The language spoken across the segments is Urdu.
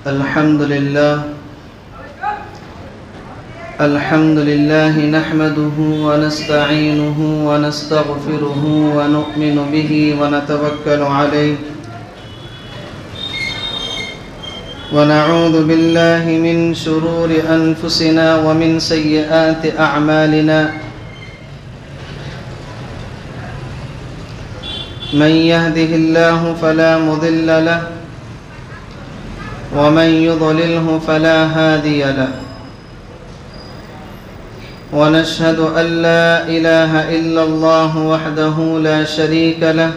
الحمد لله نحمده ونستعينه ونستغفره ونؤمن به ونتوكل عليه ونعوذ بالله من شرور أنفسنا ومن سيئات أعمالنا من يهده الله فلا مضل له ومن يضلله فلا هادي له ونشهد أن لا إله إلا الله وحده لا شريك له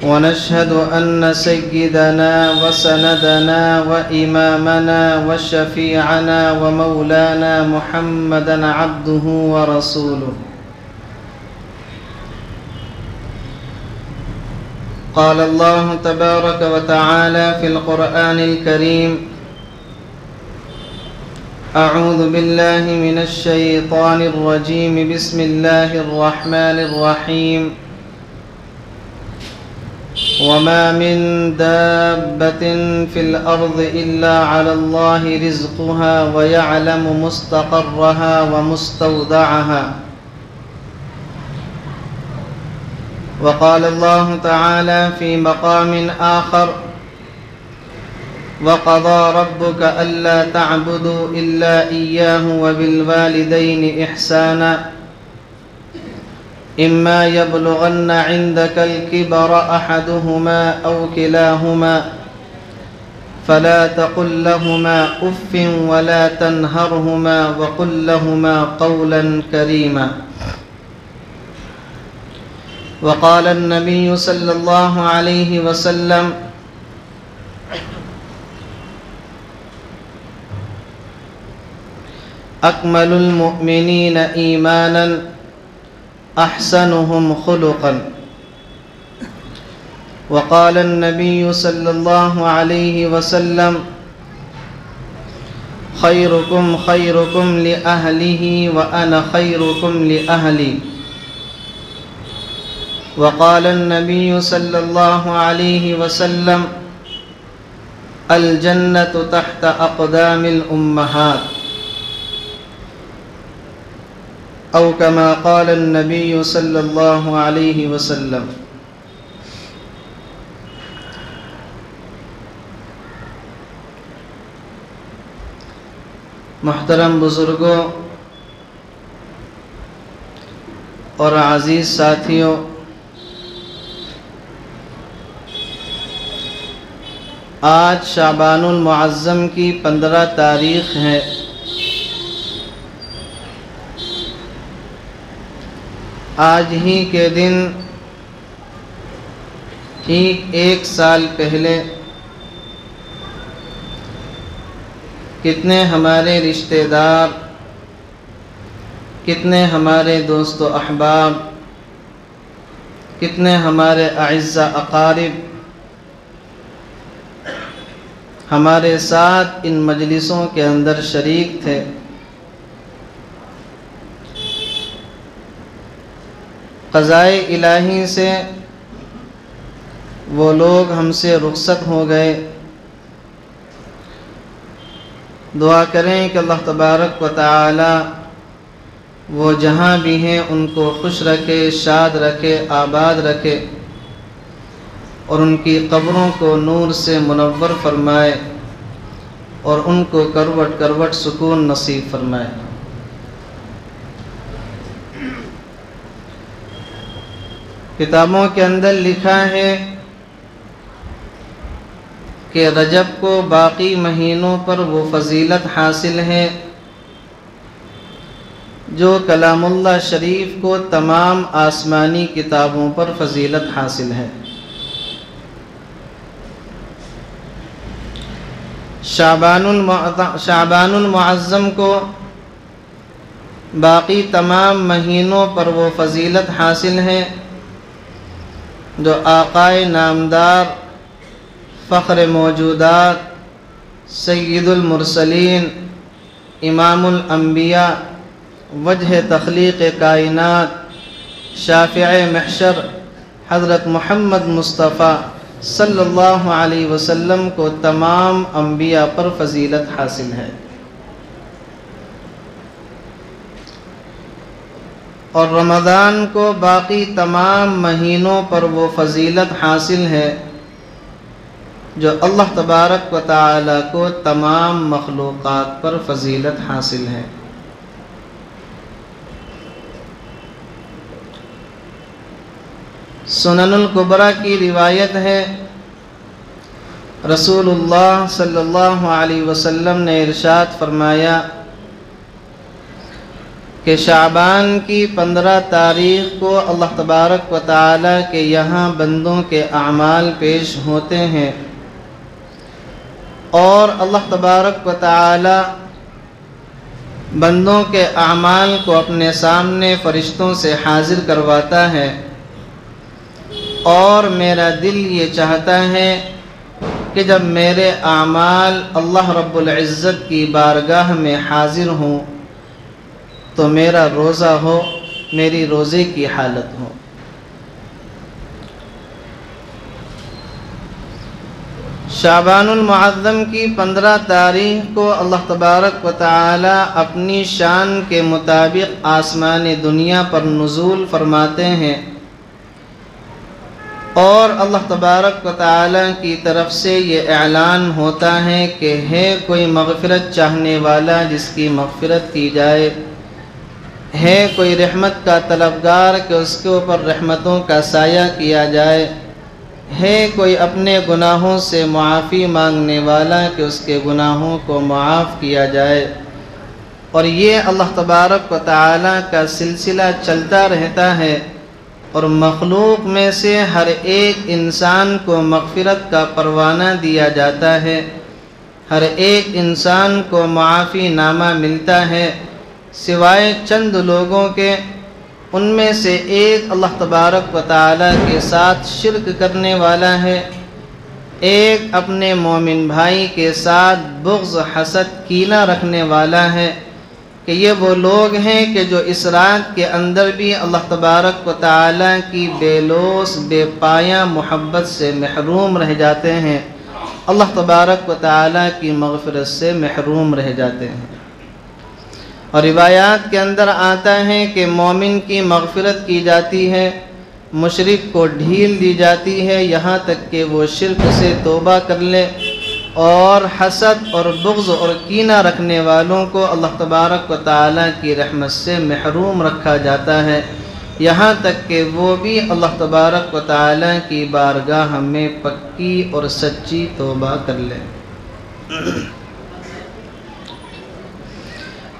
ونشهد أن سيدنا وسندنا وإمامنا وشفيعنا ومولانا محمدا عبده ورسوله قال الله تبارك وتعالى في القرآن الكريم أعوذ بالله من الشيطان الرجيم بسم الله الرحمن الرحيم وما من دابة في الأرض إلا على الله رزقها ويعلم مستقرها ومستودعها وقال الله تعالى في مقام آخر وقضى ربك ألا تعبدوا إلا إياه وبالوالدين إحسانا إما يبلغن عندك الكبر أحدهما أو كلاهما فلا تقل لهما أف ولا تنهرهما وقل لهما قولا كريما وقال النبي صلى الله عليه وسلم أكمل المؤمنين إيمانا أحسنهم خلقا وقال النبي صلى الله عليه وسلم خيركم خيركم لأهله وأنا خيركم لأهلي وقال النبي صلى الله عليه وسلم الجنة تحت أقدام الأمهات أو كما قال النبي صلى الله عليه وسلم محترم بزرگوں اور عزیز ساتھیوں، آج شعبان المعظم کی 15 تاریخ ہے۔ آج ہی کے دن ٹھیک 1 سال پہلے کتنے ہمارے رشتہ دار، کتنے ہمارے دوست و احباب، کتنے ہمارے اعزاء اقارب ہمارے ساتھ ان مجلسوں کے اندر شریک تھے۔ قضائے الہی سے وہ لوگ ہم سے رخصت ہو گئے۔ دعا کریں کہ اللہ تبارک و تعالی وہ جہاں بھی ہیں ان کو خوش رکھے، شاد رکھے، آباد رکھے، اور ان کی قبروں کو نور سے منور فرمائے اور ان کو کروٹ کروٹ سکون نصیب فرمائے۔ کتابوں کے اندر لکھا ہے کہ رجب کو باقی مہینوں پر وہ فضیلت حاصل ہے جو کلام اللہ شریف کو تمام آسمانی کتابوں پر فضیلت حاصل ہے۔ شعبان المعظم کو باقی تمام مہینوں پر وہ فضیلت حاصل ہے جو آقائے نامدار، فخر موجودات، سید المرسلین، امام الانبیاء، وجہ تخلیق کائنات، شافع محشر حضرت محمد مصطفیٰ صلی اللہ علیہ وسلم کو تمام انبیاء پر فضیلت حاصل ہے، اور رمضان کو باقی تمام مہینوں پر وہ فضیلت حاصل ہے جو اللہ تبارک و تعالی کو تمام مخلوقات پر فضیلت حاصل ہے۔ سنن الکبریٰ کی روایت ہے، رسول اللہ صلی اللہ علیہ وسلم نے ارشاد فرمایا کہ شعبان کی 15 تاریخ کو اللہ تبارک و تعالی کے یہاں بندوں کے اعمال پیش ہوتے ہیں، اور اللہ تبارک و تعالی بندوں کے اعمال کو اپنے سامنے فرشتوں سے حاضر کرواتا ہے، اور میرا دل یہ چاہتا ہے کہ جب میرے اعمال اللہ رب العزت کی بارگاہ میں حاضر ہوں تو میرا روزہ ہو، میری روزے کی حالت ہو۔ شعبان المعظم کی 15 تاریخ کو اللہ تبارک و تعالی اپنی شان کے مطابق آسمان دنیا پر نزول فرماتے ہیں، اور اللہ تبارک و تعالی کی طرف سے یہ اعلان ہوتا ہے کہ ہے کوئی مغفرت چاہنے والا جس کی مغفرت کی جائے، ہے کوئی رحمت کا طلبگار کہ اس کے اوپر رحمتوں کا سایہ کیا جائے، ہے کوئی اپنے گناہوں سے معافی مانگنے والا کہ اس کے گناہوں کو معاف کیا جائے۔ اور یہ اللہ تبارک و تعالی کا سلسلہ چلتا رہتا ہے، اور مخلوق میں سے ہر ایک انسان کو مغفرت کا پروانہ دیا جاتا ہے، ہر ایک انسان کو معافی نامہ ملتا ہے، سوائے چند لوگوں کے۔ ان میں سے ایک اللہ تبارک و تعالی کے ساتھ شرک کرنے والا ہے، ایک اپنے مومن بھائی کے ساتھ بغض، حسد، کینہ رکھنے والا ہے، کہ یہ وہ لوگ ہیں کہ جو اس رات کے اندر بھی اللہ تبارک و تعالی کی بے لوث، بے پایہ محبت سے محروم رہ جاتے ہیں، اللہ تبارک و تعالی کی مغفرت سے محروم رہ جاتے ہیں۔ اور روایات کے اندر آتا ہے کہ مومن کی مغفرت کی جاتی ہے، مشرک کو ڈھیل دی جاتی ہے یہاں تک کہ وہ شرک سے توبہ کر لے، اور حسد اور بغض اور کینہ رکھنے والوں کو اللہ تبارک و تعالی کی رحمت سے محروم رکھا جاتا ہے، یہاں تک کہ وہ بھی اللہ تبارک و تعالی کی بارگاہ میں پکی اور سچی توبہ کر لے۔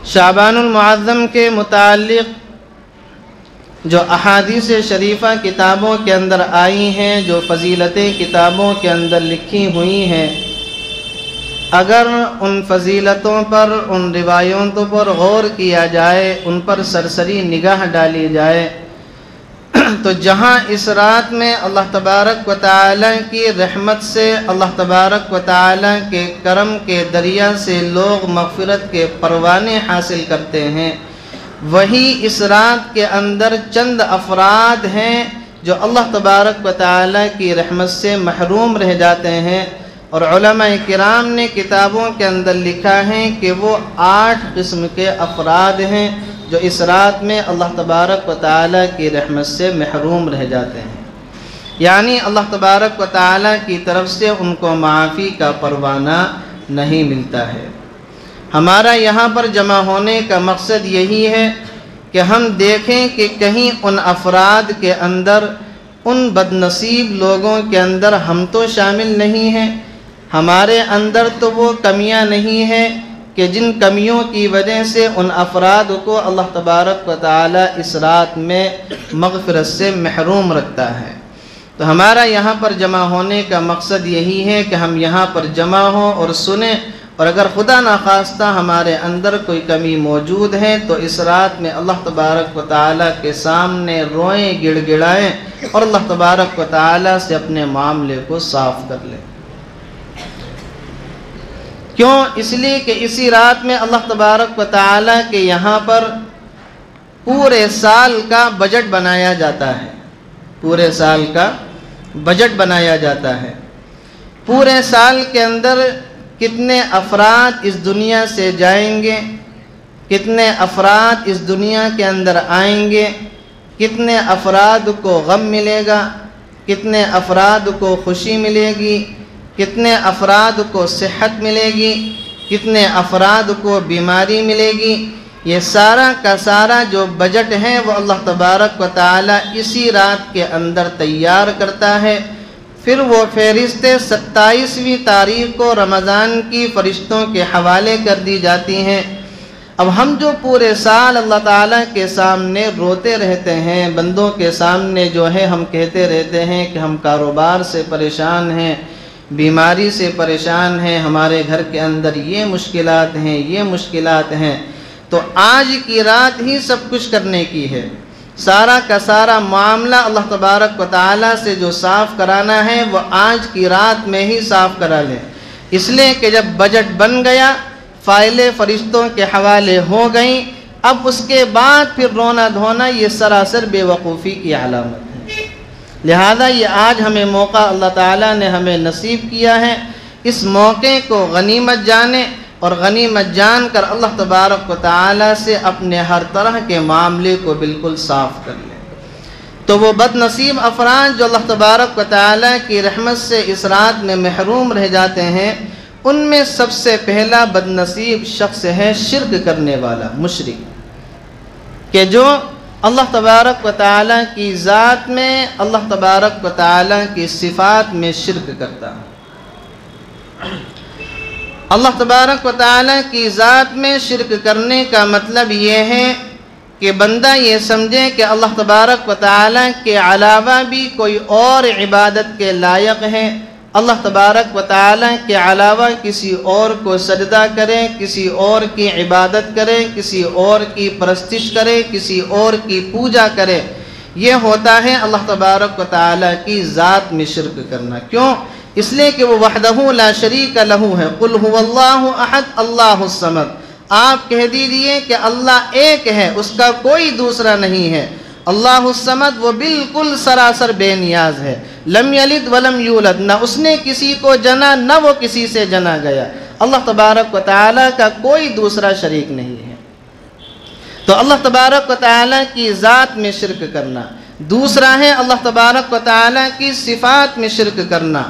شعبان المعظم کے متعلق جو احادیث شریفہ کتابوں کے اندر آئی ہیں، جو فضیلتیں کتابوں کے اندر لکھی ہوئی ہیں، اگر ان فضیلتوں پر، ان روایتوں پر غور کیا جائے، ان پر سرسری نگاہ ڈالی جائے، تو جہاں اس رات میں اللہ تبارک و تعالی کی رحمت سے، اللہ تبارک و تعالی کے کرم کے دریا سے لوگ مغفرت کے پروانے حاصل کرتے ہیں، وہی اس رات کے اندر چند افراد ہیں جو اللہ تبارک و تعالی کی رحمت سے محروم رہ جاتے ہیں۔ اور علماء کرام نے کتابوں کے اندر لکھا ہے کہ وہ 8 قسم کے افراد ہیں جو اس رات میں اللہ تبارک و تعالی کی رحمت سے محروم رہ جاتے ہیں، یعنی اللہ تبارک و تعالی کی طرف سے ان کو معافی کا پروانہ نہیں ملتا ہے۔ ہمارا یہاں پر جمع ہونے کا مقصد یہی ہے کہ ہم دیکھیں کہ کہیں ان افراد کے اندر، ان بد نصیب لوگوں کے اندر ہم تو شامل نہیں ہیں، ہمارے اندر تو وہ کمیاں نہیں ہیں کہ جن کمیوں کی وجہ سے ان افراد کو اللہ تبارک و تعالی اس رات میں مغفرت سے محروم رکھتا ہے۔ تو ہمارا یہاں پر جمع ہونے کا مقصد یہی ہے کہ ہم یہاں پر جمع ہوں اور سنیں، اور اگر خدا نخواستہ ہمارے اندر کوئی کمی موجود ہے تو اس رات میں اللہ تبارک و تعالی کے سامنے روئیں، گڑ گڑائیں، اور اللہ تبارک و تعالی سے اپنے معاملے کو صاف کر لیں۔ کیوں؟ اس لیے کہ اسی رات میں اللہ تبارک و تعالی کے یہاں پر پورے سال کا بجٹ بنایا جاتا ہے، پورے سال کا بجٹ بنایا جاتا ہے۔ پورے سال کے اندر کتنے افراد اس دنیا سے جائیں گے، کتنے افراد اس دنیا کے اندر آئیں گے، کتنے افراد کو غم ملے گا، کتنے افراد کو خوشی ملے گی، کتنے افراد کو صحت ملے گی، کتنے افراد کو بیماری ملے گی، یہ سارا کا سارا جو بجٹ ہے وہ اللہ تبارک و تعالی اسی رات کے اندر تیار کرتا ہے۔ پھر وہ فہرستیں 27ویں تاریخ کو رمضان کی فرشتوں کے حوالے کر دی جاتی ہیں۔ اب ہم جو پورے سال اللہ تعالیٰ کے سامنے روتے رہتے ہیں، بندوں کے سامنے جو ہے ہم کہتے رہتے ہیں کہ ہم کاروبار سے پریشان ہیں، بیماری سے پریشان ہیں، ہمارے گھر کے اندر یہ مشکلات ہیں، یہ مشکلات ہیں، تو آج کی رات ہی سب کچھ کرنے کی ہے۔ سارا کا سارا معاملہ اللہ تبارک و تعالیٰ سے جو صاف کرانا ہے وہ آج کی رات میں ہی صاف کرا لیں، اس لیے کہ جب بجٹ بن گیا، فائلیں فرشتوں کے حوالے ہو گئیں، اب اس کے بعد پھر رونا دھونا یہ سراسر بے وقوفی کی علامت ہے۔ لہذا یہ آج ہمیں موقع اللہ تعالیٰ نے ہمیں نصیب کیا ہے، اس موقع کو غنیمت جانیں اور غنیمت جان کر اللہ تبارک و تعالیٰ سے اپنے ہر طرح کے معاملے کو بالکل صاف کر لیں۔ تو وہ بد نصیب افراد جو اللہ تبارک و تعالیٰ کی رحمت سے اس رات میں محروم رہ جاتے ہیں، ان میں سب سے پہلا بد نصیب شخص ہے شرک کرنے والا، مشرک، کہ جو اللہ تبارک و تعالیٰ کی ذات میں، اللہ تبارک و تعالیٰ کی صفات میں شرک کرتا ہے۔ اللہ تبارک و تعالیٰ کی ذات میں شرک کرنے کا مطلب یہ ہے کہ بندہ یہ سمجھے کہ اللہ تبارک و تعالیٰ کے علاوہ بھی کوئی اور عبادت کے لائق ہے، اللہ تبارک و تعالیٰ کے علاوہ کسی اور کو سجدہ کرے، کسی اور کی عبادت کرے، کسی اور کی پرستش کرے، کسی اور کی پوجا کرے، یہ ہوتا ہے اللہ تبارک و تعالیٰ کی ذات میں شرک کرنا۔ کیوں؟ اس لیے کہ وہ وحدہ لا شریک لہ ہے، قل هو اللہ احد اللہ الصمد، آپ کہہ دیجئے کہ اللہ ایک ہے، اس کا کوئی دوسرا نہیں ہے۔ اللہ الصمد وہ بالکل سراسر بے نیاز ہے، لم یلد ولم یولد، نہ اس نے کسی کو جنا نہ وہ کسی سے جنا گیا، اللہ تبارک و تعالیٰ کا کوئی دوسرا شریک نہیں ہے۔ تو اللہ تبارک و تعالیٰ کی ذات میں شرک کرنا۔ دوسرا ہے اللہ تبارک و تعالیٰ کی صفات میں شرک کرنا،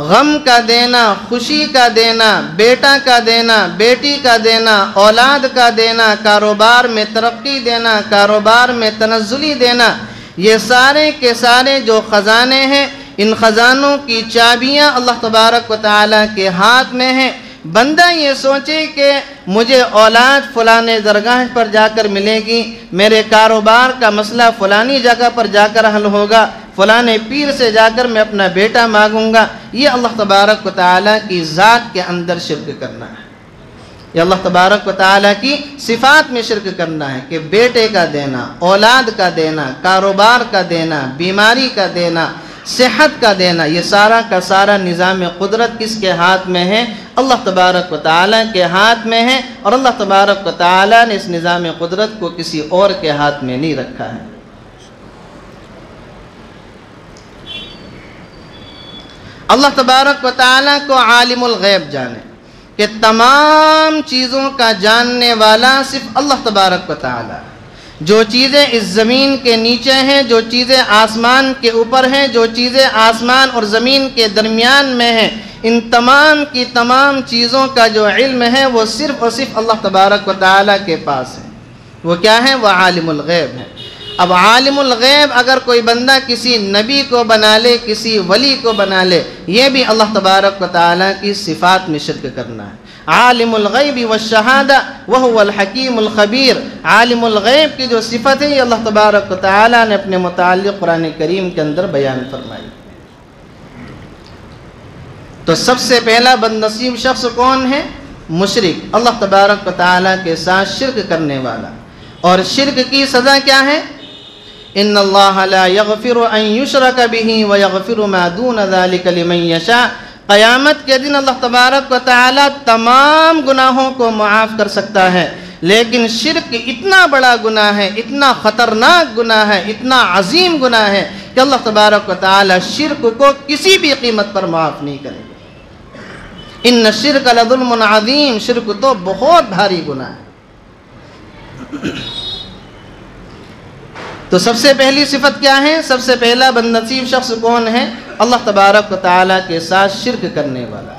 غم کا دینا، خوشی کا دینا، بیٹا کا دینا، بیٹی کا دینا، اولاد کا دینا، کاروبار میں ترقی دینا، کاروبار میں تنزلی دینا، یہ سارے کے سارے جو خزانے ہیں، ان خزانوں کی چابیاں اللہ تبارک و تعالیٰ کے ہاتھ میں ہیں۔ بندہ یہ سوچے کہ مجھے اولاد فلانے درگاہ پر جا کر ملے گی، میرے کاروبار کا مسئلہ فلانی جگہ پر جا کر حل ہوگا، فلانے پیر سے جا کر میں اپنا بیٹا مانگوں گا، یہ اللہ تبارک و تعالیٰ کی ذات کے اندر شرک کرنا ہے۔ یہ اللہ تبارک و تعالیٰ کی صفات میں شرک کرنا ہے کہ بیٹے کا دینا، اولاد کا دینا، کاروبار کا دینا، بیماری کا دینا، صحت کا دینا، یہ سارا کا سارا نظام قدرت کس کے ہاتھ میں ہے؟ اللہ تبارک و تعالیٰ کے ہاتھ میں ہے، اور اللہ تبارک و تعالیٰ نے اس نظام قدرت کو کسی اور کے ہاتھ میں نہیں رکھا ہے۔ اللہ تبارک و تعالیٰ کو عالم الغیب جانے کہ تمام چیزوں کا جاننے والا صرف اللہ تبارک و تعالیٰ ہے۔ جو چیزیں اس زمین کے نیچے ہیں، جو چیزیں آسمان کے اوپر ہیں، جو چیزیں آسمان اور زمین کے درمیان میں ہیں، ان تمام کی تمام چیزوں کا جو علم ہے وہ صرف اور صرف اللہ تبارک و تعالیٰ کے پاس ہے۔ وہ کیا ہے؟ وہ عالم الغیب ہے۔ اب عالم الغیب اگر کوئی بندہ کسی نبی کو بنا لے، کسی ولی کو بنا لے، یہ بھی اللہ تبارک و تعالیٰ کی صفات میں شرک کرنا ہے۔ عالم الغیب والشہادہ وہو الحکیم الخبیر، عالم الغیب کی جو صفت ہے یہ اللہ تبارک و تعالیٰ نے اپنے متعلق قرآن کریم کے اندر بیان فرمائی۔ تو سب سے پہلا بد نصیب شخص کون ہے؟ مشرک، اللہ تبارک و تعالیٰ کے ساتھ شرک کرنے والا۔ اور شرک کی سزا کیا ہے؟ ان اللہ لا یغفر ان یشرک بہ ویغفر ما دون ذلک لمن یشاء، قیامت کے دن اللہ تبارک و تعالیٰ تمام گناہوں کو معاف کر سکتا ہے، لیکن شرک اتنا بڑا گناہ ہے، اتنا خطرناک گناہ ہے، اتنا عظیم گناہ ہے کہ اللہ تبارک و تعالیٰ شرک کو کسی بھی قیمت پر معاف نہیں کرے گا۔ ان الشرک لظلم عظیم، شرک تو بہت بھاری گناہ ہے۔ تو سب سے پہلی صفت کیا ہے؟ سب سے پہلا بد نصیب شخص کون ہے؟ اللہ تبارک و تعالیٰ کے ساتھ شرک کرنے والا۔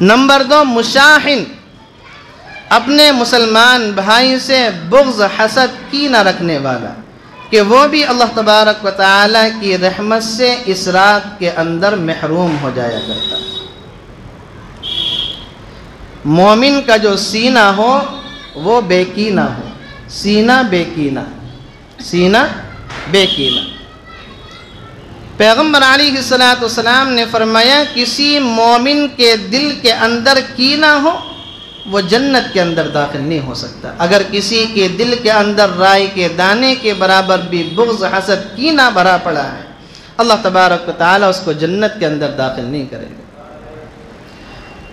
نمبر 2، مشاحن، اپنے مسلمان بھائی سے بغض، حسد، کینہ رکھنے والا، کہ وہ بھی اللہ تبارک و تعالیٰ کی رحمت سے اس رات کے اندر محروم ہو جایا کرتا ہے۔ مومن کا جو سینہ ہو وہ بے کینہ ہو، سینہ بے کینہ، سینہ بے کینہ۔ پیغمبر علیہ السلام نے فرمایا کسی مومن کے دل کے اندر کینہ ہو وہ جنت کے اندر داخل نہیں ہو سکتا۔ اگر کسی کے دل کے اندر رائی کے دانے کے برابر بھی بغض، حسد، کینہ بھرا پڑا ہے، اللہ تبارک و تعالیٰ اس کو جنت کے اندر داخل نہیں کرے گا۔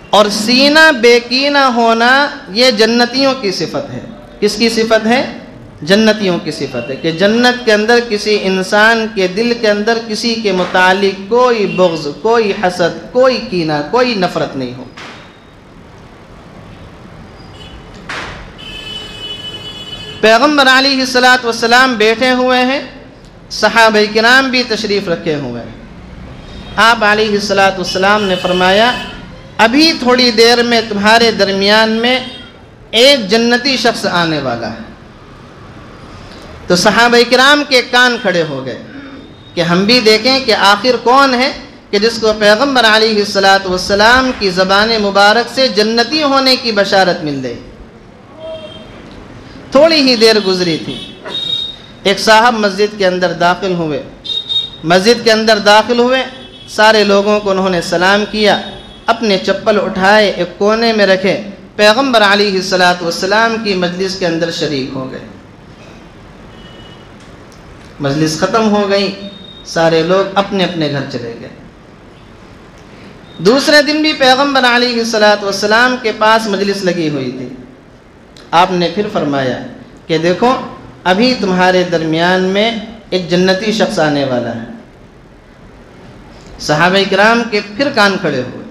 اور سینہ بے کینہ ہونا یہ جنتیوں کی صفت ہے۔ کس کی صفت ہے؟ جنتیوں کی صفت ہے کہ جنت کے اندر کسی انسان کے دل کے اندر کسی کے متعلق کوئی بغض، کوئی حسد، کوئی کینہ، کوئی نفرت نہیں ہو۔ پیغمبر علیہ السلام بیٹھے ہوئے ہیں، صحابہ کرام بھی تشریف رکھے ہوئے ہیں۔ آپ علیہ السلام نے فرمایا ابھی تھوڑی دیر میں تمہارے درمیان میں ایک جنتی شخص آنے والا ہے۔ تو صحابہ کرام کے کان کھڑے ہو گئے کہ ہم بھی دیکھیں کہ آخر کون ہے کہ جس کو پیغمبر علیہ السلام کی زبان مبارک سے جنتی ہونے کی بشارت مل گئی۔ تھوڑی ہی دیر گزری تھی، ایک صاحب مسجد کے اندر داخل ہوئے۔ مسجد کے اندر داخل ہوئے، سارے لوگوں کو انہوں نے سلام کیا، اپنے چپل اٹھائے ایک کونے میں رکھے، پیغمبر علیہ السلام کی مجلس کے اندر شریک ہو گئے۔ مجلس ختم ہو گئی، سارے لوگ اپنے اپنے گھر چلے گئے۔ دوسرے دن بھی پیغمبر علیہ السلام کے پاس مجلس لگی ہوئی تھی۔ آپ نے پھر فرمایا کہ دیکھو ابھی تمہارے درمیان میں ایک جنتی شخص آنے والا ہے۔ صحابہ کرام کے پھر کان کھڑے ہوئے۔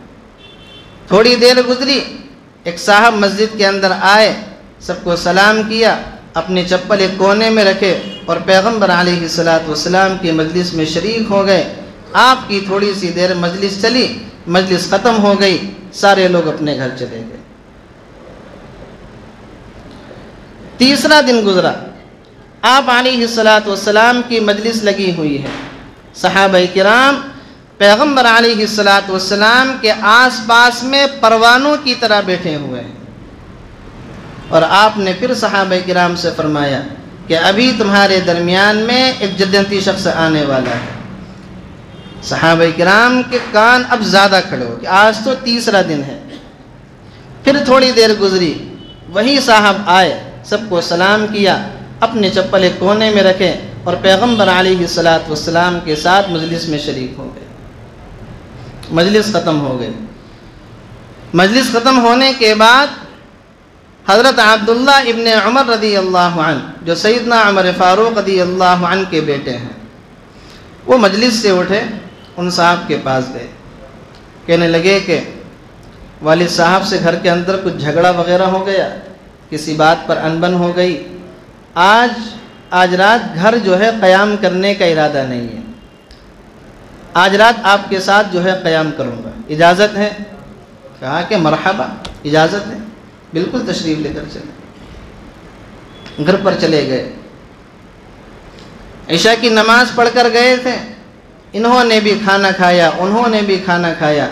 تھوڑی دیر گزری، ایک صاحب مسجد کے اندر آئے، سب کو سلام کیا، اپنی چپل ایک کونے میں رکھے اور پیغمبر علیہ السلام کی مجلس میں شریک ہو گئے۔ آپ کی تھوڑی سی دیر مجلس چلی، مجلس ختم ہو گئی، سارے لوگ اپنے گھر چلے گئے۔ تیسرا دن گزرا، آپ علیہ السلام کی مجلس لگی ہوئی ہے، صحابہ کرام پیغمبر علیہ السلام کے آس پاس میں پروانوں کی طرح بیٹھے ہوئے ہیں۔ اور آپ نے پھر صحابہ کرام سے فرمایا کہ ابھی تمہارے درمیان میں ایک جنتی شخص آنے والا ہے۔ صحابہ کرام کے کان اب زیادہ کھڑے ہو گئے، آج تو تیسرا دن ہے۔ پھر تھوڑی دیر گزری، وہی صاحب آئے، سب کو سلام کیا، اپنے چپل ایک کونے میں رکھے اور پیغمبر علیہ السلام کے ساتھ مجلس میں شریک ہو گئے۔ مجلس ختم ہو گئی۔ مجلس ختم ہونے کے بعد حضرت عبداللہ ابن عمر رضی اللہ عنہ، جو سیدنا عمر فاروق رضی اللہ عنہ کے بیٹے ہیں، وہ مجلس سے اٹھے، ان صاحب کے پاس گئے، کہنے لگے کہ والد صاحب سے گھر کے اندر کچھ جھگڑا وغیرہ ہو گیا، کسی بات پر انبن ہو گئی، آج رات گھر جو ہے قیام کرنے کا ارادہ نہیں ہے، آج رات آپ کے ساتھ جو ہے قیام کروں گا، اجازت ہے؟ کہا کہ مرحبا، اجازت ہے، بالکل تشریف لے کر چلے۔ گھر پر چلے گئے، عشاء کی نماز پڑھ کر گئے تھے، انہوں نے بھی کھانا کھایا، انہوں نے بھی کھانا کھایا،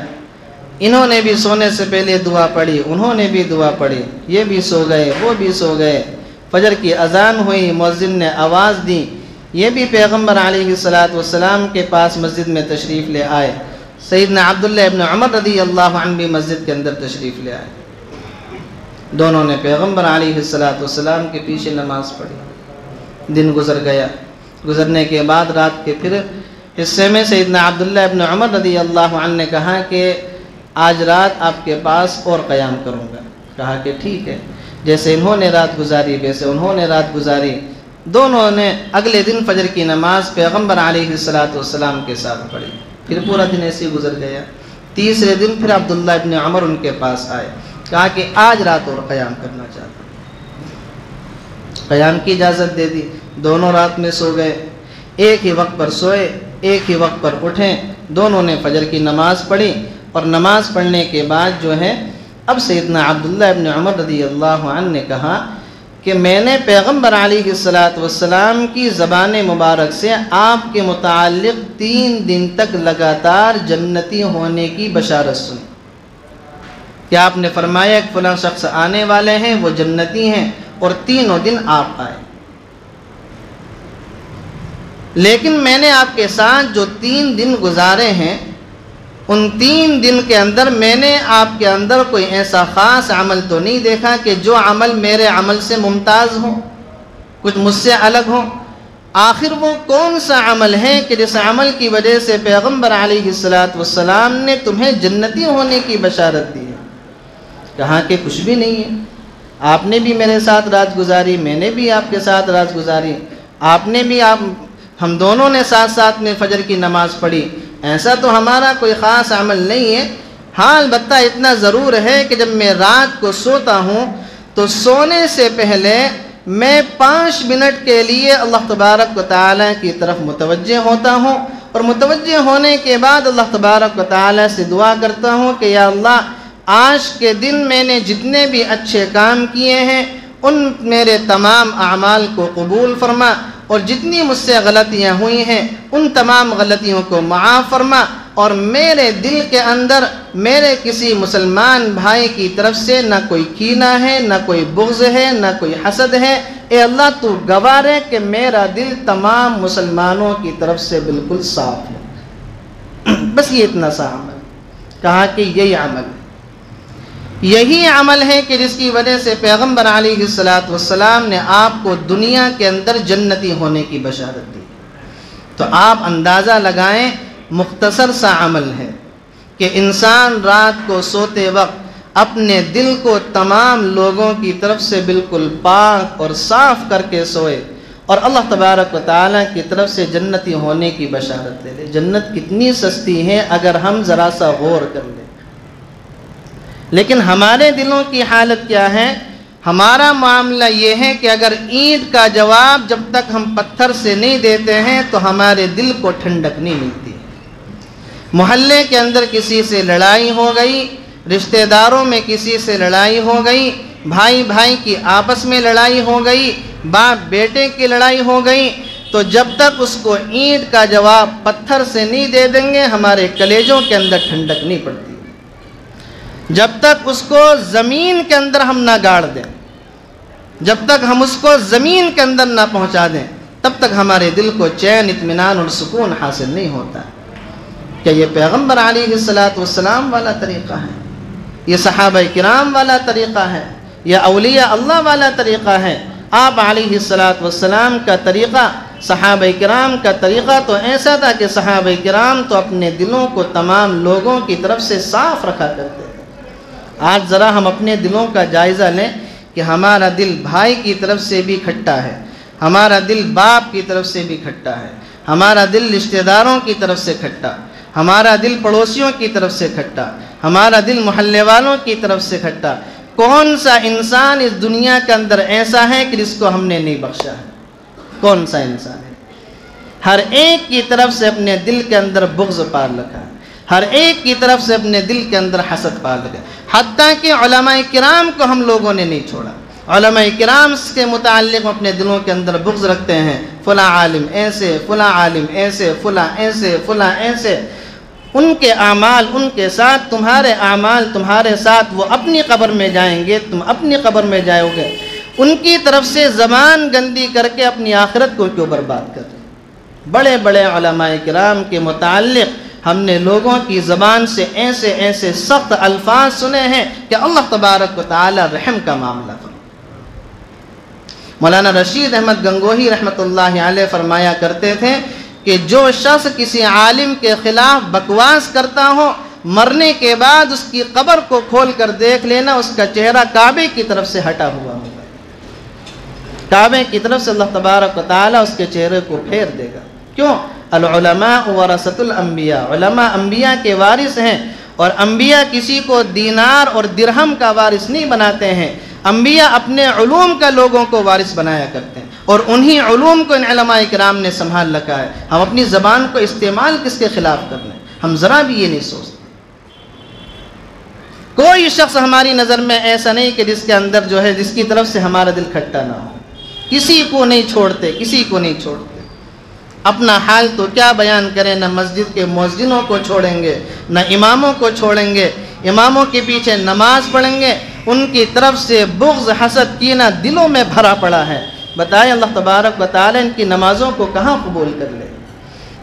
انہوں نے بھی سونے سے پہلے دعا پڑھی، انہوں نے بھی دعا پڑھی، یہ بھی سو گئے، وہ بھی سو گئے، فجر کی اذان ہوئی، مؤذن نے آواز دی، یہ بھی پیغمبر علیہ السلام کے پاس مسجد میں تشریف لے آئے، سیدنا عبداللہ ابن عمر رضی اللہ عنہ بھی مسجد کے اندر تشریف لے آئے، دونوں نے پیغمبر علیہ السلام کے پیچھے نماز پڑھی۔ دن گزر گیا، گزرنے کے بعد رات کے پھر حصے میں سیدنا عبداللہ ابن عمر رضی اللہ عنہ نے کہا کہ آج رات آپ کے پاس اور قیام کروں گا۔ کہا کہ ٹھیک ہے، جیسے انہوں نے رات گزاری ویسے انہوں نے رات گزاری۔ دونوں نے اگلے دن فجر کی نماز پیغمبر علیہ السلام کے ساتھ پڑھی، پھر پورا دن ایسے گزر گیا۔ تیسرے دن پھر عبداللہ ابن عمر ان کے پاس آئے، کہا کہ آج رات اور قیام کرنا چاہتا ہوں۔ قیام کی اجازت دے دی، دونوں رات میں سو گئے، ایک ہی وقت پر سوئے، ایک ہی وقت پر اٹھیں، دونوں نے فجر کی نماز پڑھی، اور نماز پڑھنے کے بعد جو ہے اب سیدنا عبداللہ ابن عمر رضی اللہ عنہ نے کہا کہ میں نے پیغمبر علیہ السلام کی زبان مبارک سے آپ کے متعلق 3 دن تک لگاتار جنتی ہونے کی بشارت سنی کہ آپ نے فرمایا کہ فلاں شخص آنے والے ہیں، وہ جنتی ہیں، اور تینوں دن آپ آئے، لیکن میں نے آپ کے ساتھ جو 3 دن گزارے ہیں ان 3 دن کے اندر میں نے آپ کے اندر کوئی ایسا خاص عمل تو نہیں دیکھا کہ جو عمل میرے عمل سے ممتاز ہو، کچھ مجھ سے الگ ہو۔ آخر وہ کون سا عمل ہے کہ جس عمل کی وجہ سے پیغمبر علیہ السلام نے تمہیں جنتی ہونے کی بشارت دی ہے؟ کہا کہ کچھ بھی نہیں ہے، آپ نے بھی میرے ساتھ رات گزاری، میں نے بھی آپ کے ساتھ رات گزاری، آپ نے بھی ہم دونوں نے ساتھ ساتھ میں فجر کی نماز پڑھی، ایسا تو ہمارا کوئی خاص عمل نہیں ہے۔ ہاں البتہ اتنا ضرور ہے کہ جب میں رات کو سوتا ہوں تو سونے سے پہلے میں 5 منٹ کے لیے اللہ تبارک و تعالیٰ کی طرف متوجہ ہوتا ہوں، اور متوجہ ہونے کے بعد اللہ تبارک و تعالیٰ سے دعا کرتا ہوں کہ یا اللہ آج کے دن میں نے جتنے بھی اچھے کام کیے ہیں ان میرے تمام اعمال کو قبول فرما، اور جتنی مجھ سے غلطیاں ہوئی ہیں ان تمام غلطیوں کو معاف فرما، اور میرے دل کے اندر میرے کسی مسلمان بھائی کی طرف سے نہ کوئی کینہ ہے، نہ کوئی بغض ہے، نہ کوئی حسد ہے۔ اے اللہ تو گواہ ہے کہ میرا دل تمام مسلمانوں کی طرف سے بالکل صاف ہے۔ بس یہ اتنا سا عمل، کہا کہ یہی عمل ہے کہ جس کی وجہ سے پیغمبر علیہ السلام نے آپ کو دنیا کے اندر جنتی ہونے کی بشارت دی۔ تو آپ اندازہ لگائیں، مختصر سا عمل ہے کہ انسان رات کو سوتے وقت اپنے دل کو تمام لوگوں کی طرف سے بالکل پاک اور صاف کر کے سوئے، اور اللہ تبارک و تعالیٰ کی طرف سے جنتی ہونے کی بشارت دے دے۔ جنت کتنی سستی ہے اگر ہم ذرا سا غور کر لیں۔ لیکن ہمارے دلوں کی حالت کیا ہے؟ ہمارا معاملہ یہ ہے کہ اگر اینٹ کا جواب جب تک ہم پتھر سے نہیں دیتے ہیں تو ہمارے دل کو ٹھنڈک نہیں ملتی۔ محلے کے اندر کسی سے لڑائی ہو گئی، رشتہ داروں میں کسی سے لڑائی ہو گئی، بھائی بھائی کی آپس میں لڑائی ہو گئی، باپ بیٹے کی لڑائی ہو گئی، تو جب تک اس کو اینٹ کا جواب پتھر سے نہیں دے دیں گے ہمارے کلیجوں کے اندر ٹھنڈک نہیں پڑتی۔ جب تک اس کو زمین کے اندر ہم نہ گاڑ دیں، جب تک ہم اس کو زمین کے اندر نہ پہنچا دیں، تب تک ہمارے دل کو چین، اطمینان اور سکون حاصل نہیں ہوتا۔ کہ یہ پیغمبر علیہ السلام والا طریقہ ہے، یہ صحابہ کرام والا طریقہ ہے، یہ اولیاء اللہ والا طریقہ ہے۔ آپ علیہ السلام کا طریقہ، صحابہ کرام کا طریقہ تو ایسا تھا کہ صحابہ کرام تو اپنے دلوں کو تمام لوگوں کی طرف سے صاف رکھا کرتے تھے۔ آج ذرا ہم اپنے دلوں کا جائزہ لیں کہ ہمارا دل بھائی کی طرف سے بھی کھٹا ہے، ہمارا دل باپ کی طرف سے بھی کھٹا ہے، ہمارا دل رشتہ داروں کی طرف سے کھٹا، ہمارا دل پڑوسیوں کی طرف سے کھٹا، ہمارا دل محلے والوں کی طرف سے کھٹا۔ کون سا انسان اس دنیا کے اندر ایسا ہے کہ جس کو ہم نے نہیں بخشا ہے؟ کون سا انسان ہے؟ ہر ایک کی طرف سے اپنے دل کے اندر بغض پال رکھا ہے، ہر ایک کی طرف سے اپنے دل کے اندر حسد پال رکھا ہے۔ حتیٰ کہ علماء کرام کو ہم لوگوں نے نہیں چھوڑا، علماء کرام کے متعلق اپنے دلوں کے اندر بغض رکھتے ہیں، فلاں عالم ایسے، فلاں عالم ایسے، فلاں ایسے، فلاں ایسے۔ ان کے اعمال ان کے ساتھ، تمہارے اعمال تمہارے ساتھ، وہ اپنی قبر میں جائیں گے، تم اپنی قبر میں جاؤ گے۔ ان کی طرف سے زبان گندی کر کے اپنی آخرت کو کیوں برباد کر رہے؟ بڑے بڑے علماء کرام کے متعلق ہم نے لوگوں کی زبان سے ایسے ایسے سخت الفاظ سنے ہیں کہ اللہ تبارک و تعالی رحم کا معاملہ فرمائے۔ مولانا رشید احمد گنگوہی رحمۃ اللہ علیہ فرمایا کرتے تھے کہ جو شخص کسی عالم کے خلاف بکواس کرتا ہو، مرنے کے بعد اس کی قبر کو کھول کر دیکھ لینا، اس کا چہرہ کعبے کی طرف سے ہٹا ہوا ہوگا۔ کعبے کی طرف سے اللہ تبارک و تعالی اس کے چہرے کو پھیر دے گا۔ کیوں؟ العلماء ورثۃ الانبیاء، علماء انبیاء کے وارث ہیں، اور انبیاء کسی کو دینار اور درہم کا وارث نہیں بناتے ہیں، انبیاء اپنے علوم کا لوگوں کو وارث بنایا کرتے ہیں، اور انہی علوم کو ان علماء کرام نے سنبھال رکھا ہے۔ ہم اپنی زبان کو استعمال کس کے خلاف کر رہے ہیں؟ ہم ذرا بھی یہ نہیں سوچتے۔ کوئی شخص ہماری نظر میں ایسا نہیں کہ جس کے اندر جو ہے جس کی طرف سے ہمارا دل کھٹا نہ ہو، کسی کو نہیں چھوڑتے، کسی کو نہیں چھوڑتے۔ اپنا حال تو کیا بیان کریں، نہ مسجد کے مؤذنوں کو چھوڑیں گے، نہ اماموں کو چھوڑیں گے، اماموں کے پیچھے نماز پڑھیں گے، ان کی طرف سے بغض، حسد، کینہ دلوں میں بھرا پڑا ہے۔ بتائیں اللہ تبارک و تعالی ان کی نمازوں کو کہاں قبول کر لے؟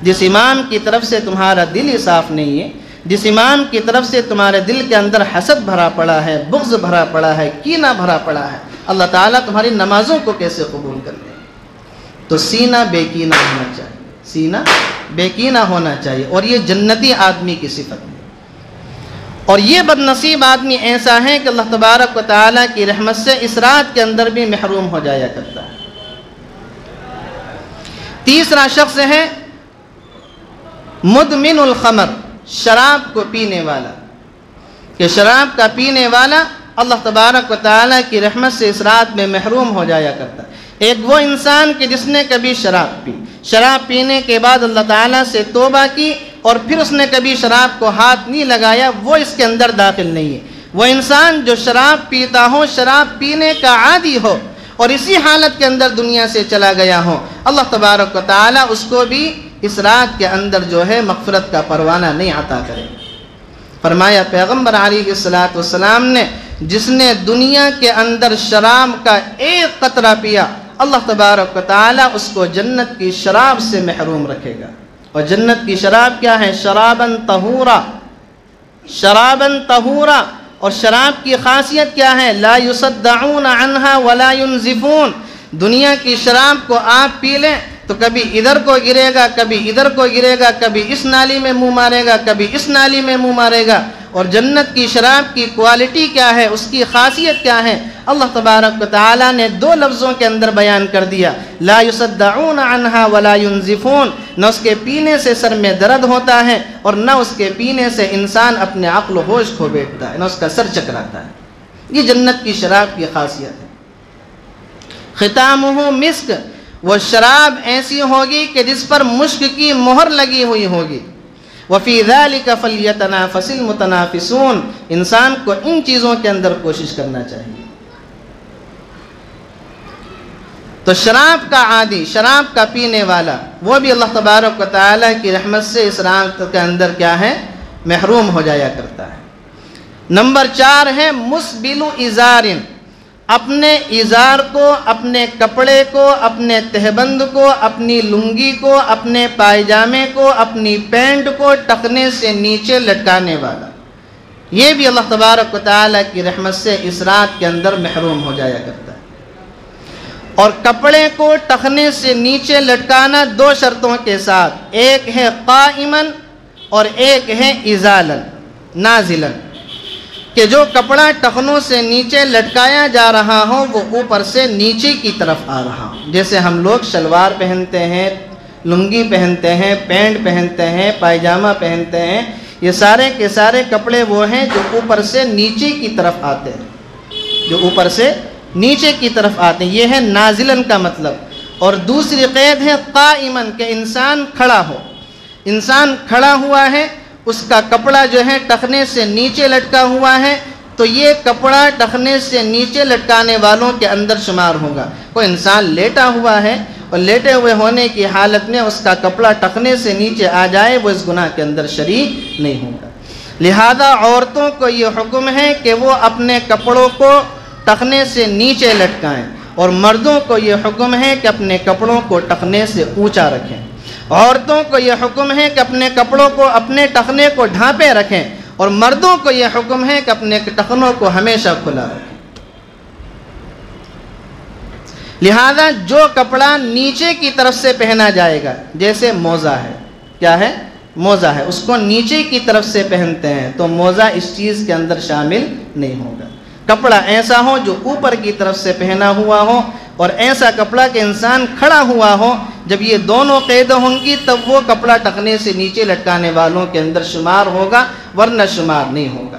جس امام کی طرف سے تمہارا دل ہی صاف نہیں ہے، جس امام کی طرف سے تمہارے دل کے اندر حسد بھرا پڑا ہے، بغض بھرا پڑا ہے، کینہ بھرا پڑا ہے، اللہ تعالیٰ تمہاری نمازوں کو کیسے قبول کر لے؟ تو سینہ بے کینہ ہونا چاہیے، سینہ بے کینہ ہونا چاہیے، اور یہ جنتی آدمی کی صفت ہے۔ اور یہ بد نصیب آدمی ایسا ہے کہ اللہ تبارک و تعالیٰ کی رحمت سے اس رات کے اندر بھی محروم ہو جایا کرتا ہے۔ تیسرا شخص ہے مدمن الخمر، شراب کو پینے والا، کہ شراب کا پینے والا اللہ تبارک و تعالیٰ کی رحمت سے اس رات میں محروم ہو جایا کرتا ہے۔ ایک وہ انسان کہ جس نے کبھی شراب پی، شراب پینے کے بعد اللہ تعالیٰ سے توبہ کی اور پھر اس نے کبھی شراب کو ہاتھ نہیں لگایا، وہ اس کے اندر داخل نہیں ہے۔ وہ انسان جو شراب پیتا ہو، شراب پینے کا عادی ہو اور اسی حالت کے اندر دنیا سے چلا گیا ہو، اللہ تبارک و تعالیٰ اس کو بھی اس رات کے اندر جو ہے مغفرت کا پروانہ نہیں عطا کرے۔ فرمایا پیغمبر علیہ السلام نے، جس نے دنیا کے اندر شراب کا ایک قطرہ پیا، اللہ تبارک و تعالیٰ اس کو جنت کی شراب سے محروم رکھے گا۔ اور جنت کی شراب کیا ہے؟ شراباً طہورا، شراباً طہورا۔ اور شراب کی خاصیت کیا ہے؟ لا یصدعون عنہا ولا ینزفون۔ دنیا کی شراب کو آپ پی لیں تو کبھی ادھر کو گرے گا، کبھی ادھر کو گرے گا، کبھی اس نالی میں منہ مارے گا، کبھی اس نالی میں منہ مارے گا۔ اور جنت کی شراب کی کوالٹی کیا ہے، اس کی خاصیت کیا ہے، اللہ تبارک و تعالیٰ نے دو لفظوں کے اندر بیان کر دیا، لا یصدعون عنہا ولا ینزفون۔ نہ اس کے پینے سے سر میں درد ہوتا ہے اور نہ اس کے پینے سے انسان اپنے عقل و ہوش کھو بیٹھتا ہے، نہ اس کا سر چکراتا ہے۔ یہ جنت کی شراب کی خاصیت ہے۔ ختامہ مسک، وہ شراب ایسی ہوگی کہ جس پر مشک کی مہر لگی ہوئی ہوگی۔ وفی ذلک فلیتنافس المتنافسون، انسان کو ان چیزوں کے اندر کوشش کرنا چاہیے۔ تو شراب کا عادی، شراب کا پینے والا، وہ بھی اللہ تبارک و تعالیٰ کی رحمت سے اس رات کے اندر کیا ہے؟ محروم ہو جایا کرتا ہے۔ نمبر 4 ہے مسبل ازار، اپنے ازار کو، اپنے کپڑے کو، اپنے تہبند کو، اپنی لنگی کو، اپنے پائجامے کو، اپنی پینٹ کو ٹخنے سے نیچے لٹکانے والا، یہ بھی اللہ تبارک و تعالیٰ کی رحمت سے اس رات کے اندر محروم ہو جایا کرتا ہے۔ اور کپڑے کو ٹخنے سے نیچے لٹکانا دو شرطوں کے ساتھ، ایک ہے قائماً اور ایک ہے ازالاً نازلاً، کہ جو کپڑا ٹخنوں سے نیچے لٹکایا جا رہا ہو وہ اوپر سے نیچے کی طرف آ رہا ہو۔ جیسے ہم لوگ شلوار پہنتے ہیں، لنگی پہنتے ہیں، پینٹ پہنتے ہیں، پائجامہ پہنتے ہیں، یہ سارے کے سارے کپڑے وہ ہیں جو اوپر سے نیچے کی طرف آتے ہیں، جو اوپر سے نیچے کی طرف آتے ہیں، یہ ہے نازلن کا مطلب۔ اور دوسری قید ہے قائمن، کہ انسان کھڑا ہو، انسان کھڑا ہوا ہے، اس کا کپڑا جو ہے ٹخنے سے نیچے لٹکا ہوا ہے، تو یہ کپڑا ٹخنے سے نیچے لٹکانے والوں کے اندر شمار ہوگا۔ کوئی انسان لیٹا ہوا ہے اور لیٹے ہوئے ہونے کی حالت میں اس کا کپڑا ٹخنے سے نیچے آ جائے، وہ اس گناہ کے اندر شریک نہیں ہوگا۔ لہذا عورتوں کو یہ حکم ہے کہ وہ اپنے کپڑوں کو ٹخنے سے نیچے لٹکائیں، اور مردوں کو یہ حکم ہے کہ اپنے کپڑوں کو ٹخنے سے اونچا رکھیں۔ عورتوں کو یہ حکم ہے کہ اپنے کپڑوں کو، اپنے ٹخنے کو ڈھانپے رکھیں، اور مردوں کو یہ حکم ہے کہ اپنے ٹخنوں کو ہمیشہ کھلا رکھیں۔ لہذا جو کپڑا نیچے کی طرف سے پہنا جائے گا، جیسے موزہ ہے، کیا ہے؟ موزہ ہے، اس کو نیچے کی طرف سے پہنتے ہیں تو موزہ اس چیز کے اندر شامل نہیں ہوگا۔ کپڑا ایسا ہو جو اوپر کی طرف سے پہنا ہوا ہو، اور ایسا کپڑا کہ انسان کھڑا ہوا ہو، جب یہ دونوں قید ہوں گی تب وہ کپڑا ٹخنے سے نیچے لٹکانے والوں کے اندر شمار ہوگا، ورنہ شمار نہیں ہوگا۔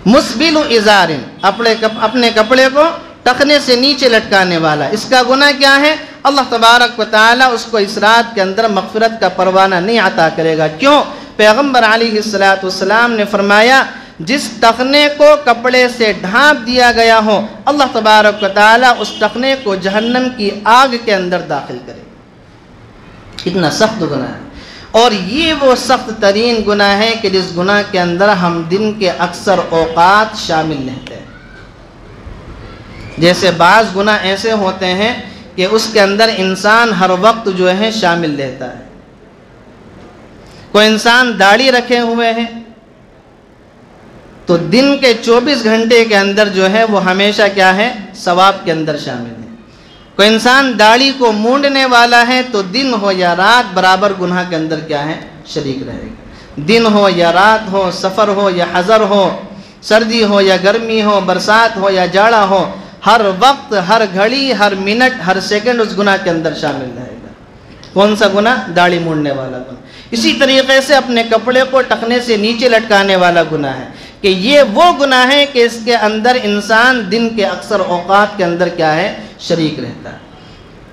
مسبل ازار، اپنے کپڑے کو ٹخنے سے نیچے لٹکانے والا، اس کا گناہ کیا ہے؟ اللہ تبارک و تعالیٰ اس کو اس رات کے اندر مغفرت کا پروانہ نہیں عطا کرے گا۔ کیوں؟ پیغمبر علیہ السلام نے فرمایا جس ٹخنے کو کپڑے سے ڈھانپ دیا گیا ہو اللہ تبارک و تعالیٰ اس ٹخنے کو جہنم کی آگ کے اندر داخل کرے گا۔ اتنا سخت گناہ ہے، اور یہ وہ سخت ترین گناہ ہے کہ جس گناہ کے اندر ہم دن کے اکثر اوقات شامل رہتے ہیں۔ جیسے بعض گناہ ایسے ہوتے ہیں کہ اس کے اندر انسان ہر وقت جو ہے شامل رہتا ہے۔ کوئی انسان داڑھی رکھے ہوئے ہے تو دن کے 24 گھنٹے کے اندر جو ہے وہ ہمیشہ کیا ہے؟ ثواب کے اندر شامل ہے۔ کوئی انسان داڑھی کو مونڈنے والا ہے تو دن ہو یا رات برابر گناہ کے اندر کیا ہے؟ شریک رہے گا۔ دن ہو یا رات ہو، سفر ہو یا حضر ہو، سردی ہو یا گرمی ہو، برسات ہو یا جاڑا ہو، ہر وقت، ہر گھڑی، ہر منٹ، ہر سیکنڈ اس گناہ کے اندر شامل رہے گا۔ کون سا گناہ؟ داڑھی مونڈنے والا گناہ۔ اسی طریقے سے اپنے کپڑے کو ٹخنے سے نیچے لٹکانے والا گناہ ہے کہ یہ وہ گناہ ہے کہ اس کے اندر انسان دن کے اکثر اوقات کے اندر کیا ہے؟ شریک رہتا ہے۔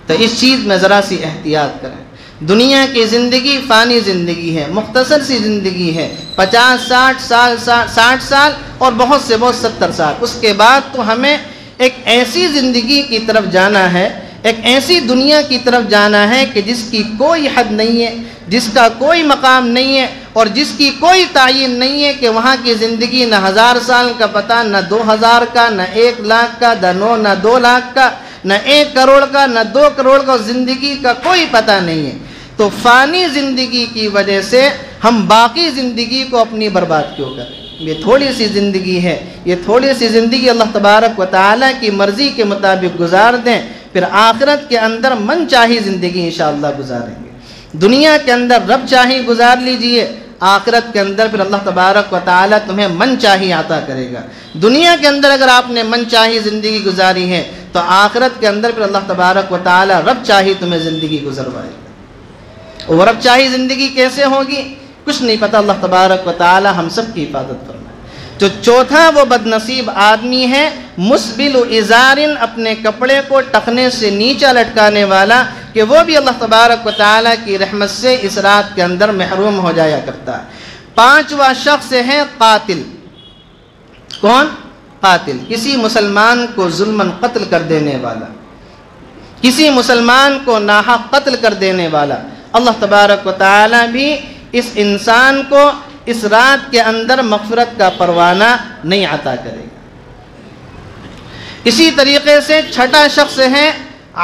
تو اس چیز میں ذرا سی احتیاط کریں۔ دنیا کی زندگی فانی زندگی ہے، مختصر سی زندگی ہے، 50-60 سال اور بہت سے بہت 70 سال۔ اس کے بعد تو ہمیں ایک ایسی زندگی کی طرف جانا ہے، ایک ایسی دنیا کی طرف جانا ہے کہ جس کی کوئی حد نہیں ہے، جس کا کوئی مقام نہیں ہے، اور جس کی کوئی تعین نہیں ہے کہ وہاں کی زندگی نہ 1000 سال کا پتہ، نہ 2000 کا، نہ 1 لاکھ کا، نہ 2 لاکھ کا، نہ 1 کروڑ کا، نہ 2 کروڑ کا، زندگی کا کوئی پتہ نہیں ہے۔ تو فانی زندگی کی وجہ سے ہم باقی زندگی کو اپنی برباد کیوں کریں؟ یہ تھوڑی سی زندگی ہے، یہ تھوڑی سی زندگی اللہ تبارک و تعالیٰ کی مرضی کے مطابق گزار دیں، پھر آخرت کے اندر من چاہی زندگی انشاءاللہ گزاریں گے۔ دنیا کے اندر رب چاہی گزار لیجئے، آخرت کے اندر پھر اللہ تبارک و تعالیٰ تمہیں من چاہی عطا کرے گا۔ دنیا کے اندر اگر آپ نے من چاہی زندگی گزاری ہے تو آخرت کے اندر پھر اللہ تبارک و تعالیٰ رب چاہی تمہیں زندگی گزروائے گا۔ اور رب چاہی زندگی کیسے ہوگی؟ کچھ نہیں پتہ، اللہ تبارک و تعالیٰ ہم سب کی حفاظت فرمائے۔ جو چوتھا وہ بدنصیب آدمی ہے مسبل ازارن، اپنے کپڑے کو ٹخنے سے نیچا لٹکانے والا، کہ وہ بھی اللہ تبارک و تعالیٰ کی رحمت سے اس رات کے اندر محروم ہو جایا کرتا ہے۔ پانچواں شخص ہے قاتل۔ کون؟ قاتل، کسی مسلمان کو ظلماً قتل کر دینے والا، کسی مسلمان کو ناحق قتل کر دینے والا۔ اللہ تبارک و تعالیٰ بھی اس انسان کو اس رات کے اندر مغفرت کا پروانہ نہیں عطا کرے گا۔ اسی طریقے سے چھٹا شخص ہے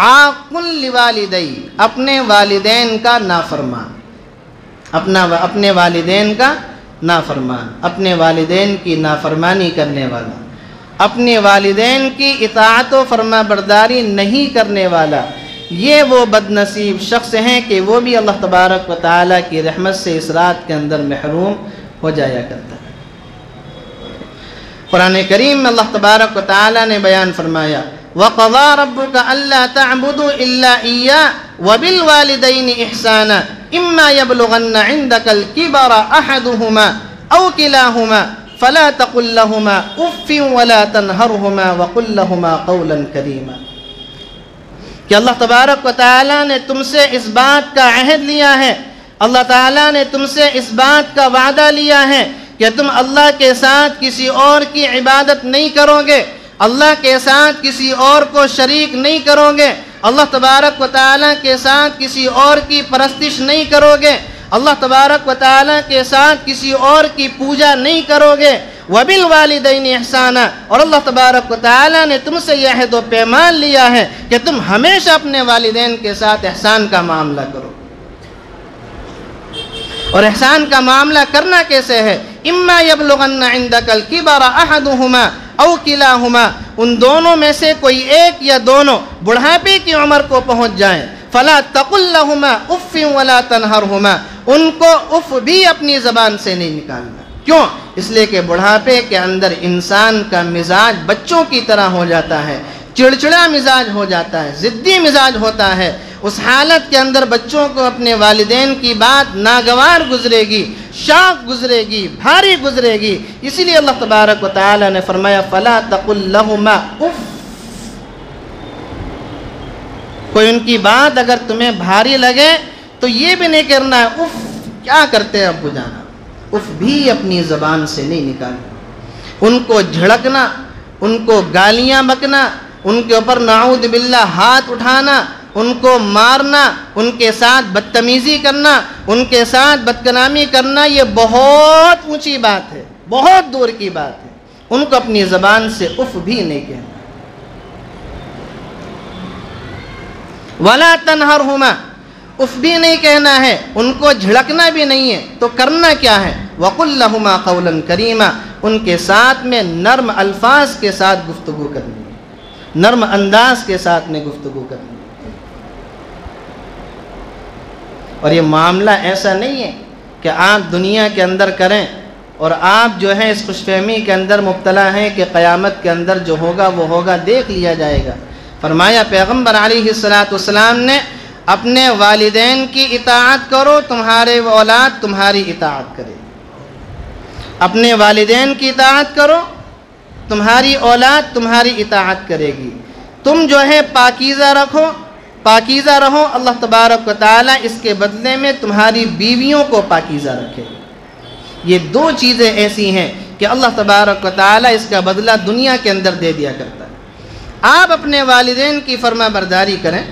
عاق لوالدی، اپنے والدین کا نافرمان، اپنے والدین کا نافرمان، اپنے والدین کی نافرمانی کرنے والا، اپنے والدین کی اطاعت و فرما برداری نہیں کرنے والا۔ یہ وہ بدنصیب شخص ہیں کہ وہ بھی اللہ تبارک و تعالیٰ کی رحمت سے اس رات کے اندر محروم ہو جایا کرتا ہے۔ قرآن کریم میں اللہ تبارک و تعالیٰ نے بیان فرمایا وَقَضَىٰ رَبُّكَ أَلَّا تَعْبُدُوا إِلَّا إِيَّاهُ وَبِالْوَالِدَيْنِ إِحْسَانًا إِمَّا يَبْلُغَنَّ عِندَكَ الْكِبَرَ أَحَدُهُمَا أَوْ كِلَاهُمَا فَلَا تَقُل لَّهُمَا أُفٍّ وَلَا تَنْهَرْهُمَا وَقُل لَّهُمَا قَوْلًا كَرِيمًا، کہ اللہ تبارک و تعالیٰ نے تم سے اس بات کا عہد لیا ہے، اللہ تعالیٰ نے تم سے اس بات کا وعدہ لیا ہے کہ تم اللہ کے ساتھ کسی اور کی عبادت نہیں کرو گے، اللہ کے ساتھ کسی اور کو شریک نہیں کرو گے، اللہ تبارک و تعالیٰ کے ساتھ کسی اور کی پرستش نہیں کرو گے، اللہ تبارک و تعالیٰ کے ساتھ کسی اور کی پوجا نہیں کرو گے۔ وَبِالْوَالِدَيْنِ إِحْسَانًا، اور اللہ تبارک و تعالیٰ نے تم سے یہ عہد و پیمان لیا ہے کہ تم ہمیشہ اپنے والدین کے ساتھ احسان کا معاملہ کرو۔ اور احسان کا معاملہ کرنا کیسے ہے؟ اما یبلغن عندک الکبر احدہما او کلاہما، ان دونوں میں سے کوئی ایک یا دونوں بڑھاپے کی عمر کو پہنچ جائیں، فلا تقل لہما اف ولا تنہرہما، ان کو اف بھی اپنی زبان سے نہیں نکالنا۔ کیوں؟ اس لیے کہ بڑھاپے کے اندر انسان کا مزاج بچوں کی طرح ہو جاتا ہے، چڑچڑا مزاج ہو جاتا ہے، ضدی مزاج ہوتا ہے، اس حالت کے اندر بچوں کو اپنے والدین کی بات ناگوار گزرے گی، شاق گزرے گی، بھاری گزرے گی۔ اسی لیے اللہ تبارک و تعالی نے فرمایا فَلَا تَقُلْ لَهُمَا اُفْ۔ کوئی ان کی بات اگر تمہیں بھاری لگے تو یہ بھی نہیں کرنا ہے اف کیا کرتے ہیں ابو جانا، اف بھی اپنی زبان سے نہیں نکالنا۔ ان کو جھڑکنا، ان کو گالیاں بکنا، ان کے اوپر نعوذ باللہ ہاتھ اٹھانا، ان کو مارنا، ان کے ساتھ بدتمیزی کرنا، ان کے ساتھ بدکلامی کرنا، یہ بہت اونچی بات ہے، بہت دور کی بات ہے۔ ان کو اپنی زبان سے اف بھی نہیں کہنا۔ وَلَا تَنْهَرْهُمَا، اف بھی نہیں کہنا ہے، ان کو جھڑکنا بھی نہیں ہے، تو کرنا کیا ہے؟ وَقُلْ لَهُمَا قَوْلًا كَرِيمًا، ان کے ساتھ میں نرم الفاظ کے ساتھ گفتگو کرنی ہے، نرم انداز کے ساتھ میں گفتگو کرنی ہے۔ اور یہ معاملہ ایسا نہیں ہے کہ آپ دنیا کے اندر کریں اور آپ جو ہے اس خوش فہمی کے اندر مبتلا ہیں کہ قیامت کے اندر جو ہوگا وہ ہوگا، دیکھ لیا جائے گا۔ فرمایا پیغمبر علیہ السلام نے اپنے والدین کی اطاعت کرو، تمہارے اولاد تمہاری اطاعت کرے۔ اپنے والدین کی اطاعت کرو، تمہاری اولاد تمہاری اطاعت کرے گی۔ تم جو ہے پاکیزہ رکھو، پاکیزہ رہو، اللہ تبارک و تعالیٰ اس کے بدلے میں تمہاری بیویوں کو پاکیزہ رکھے۔ یہ دو چیزیں ایسی ہیں کہ اللہ تبارک و تعالیٰ اس کا بدلہ دنیا کے اندر دے دیا کرتا ہے۔ آپ اپنے والدین کی فرما برداری کریں،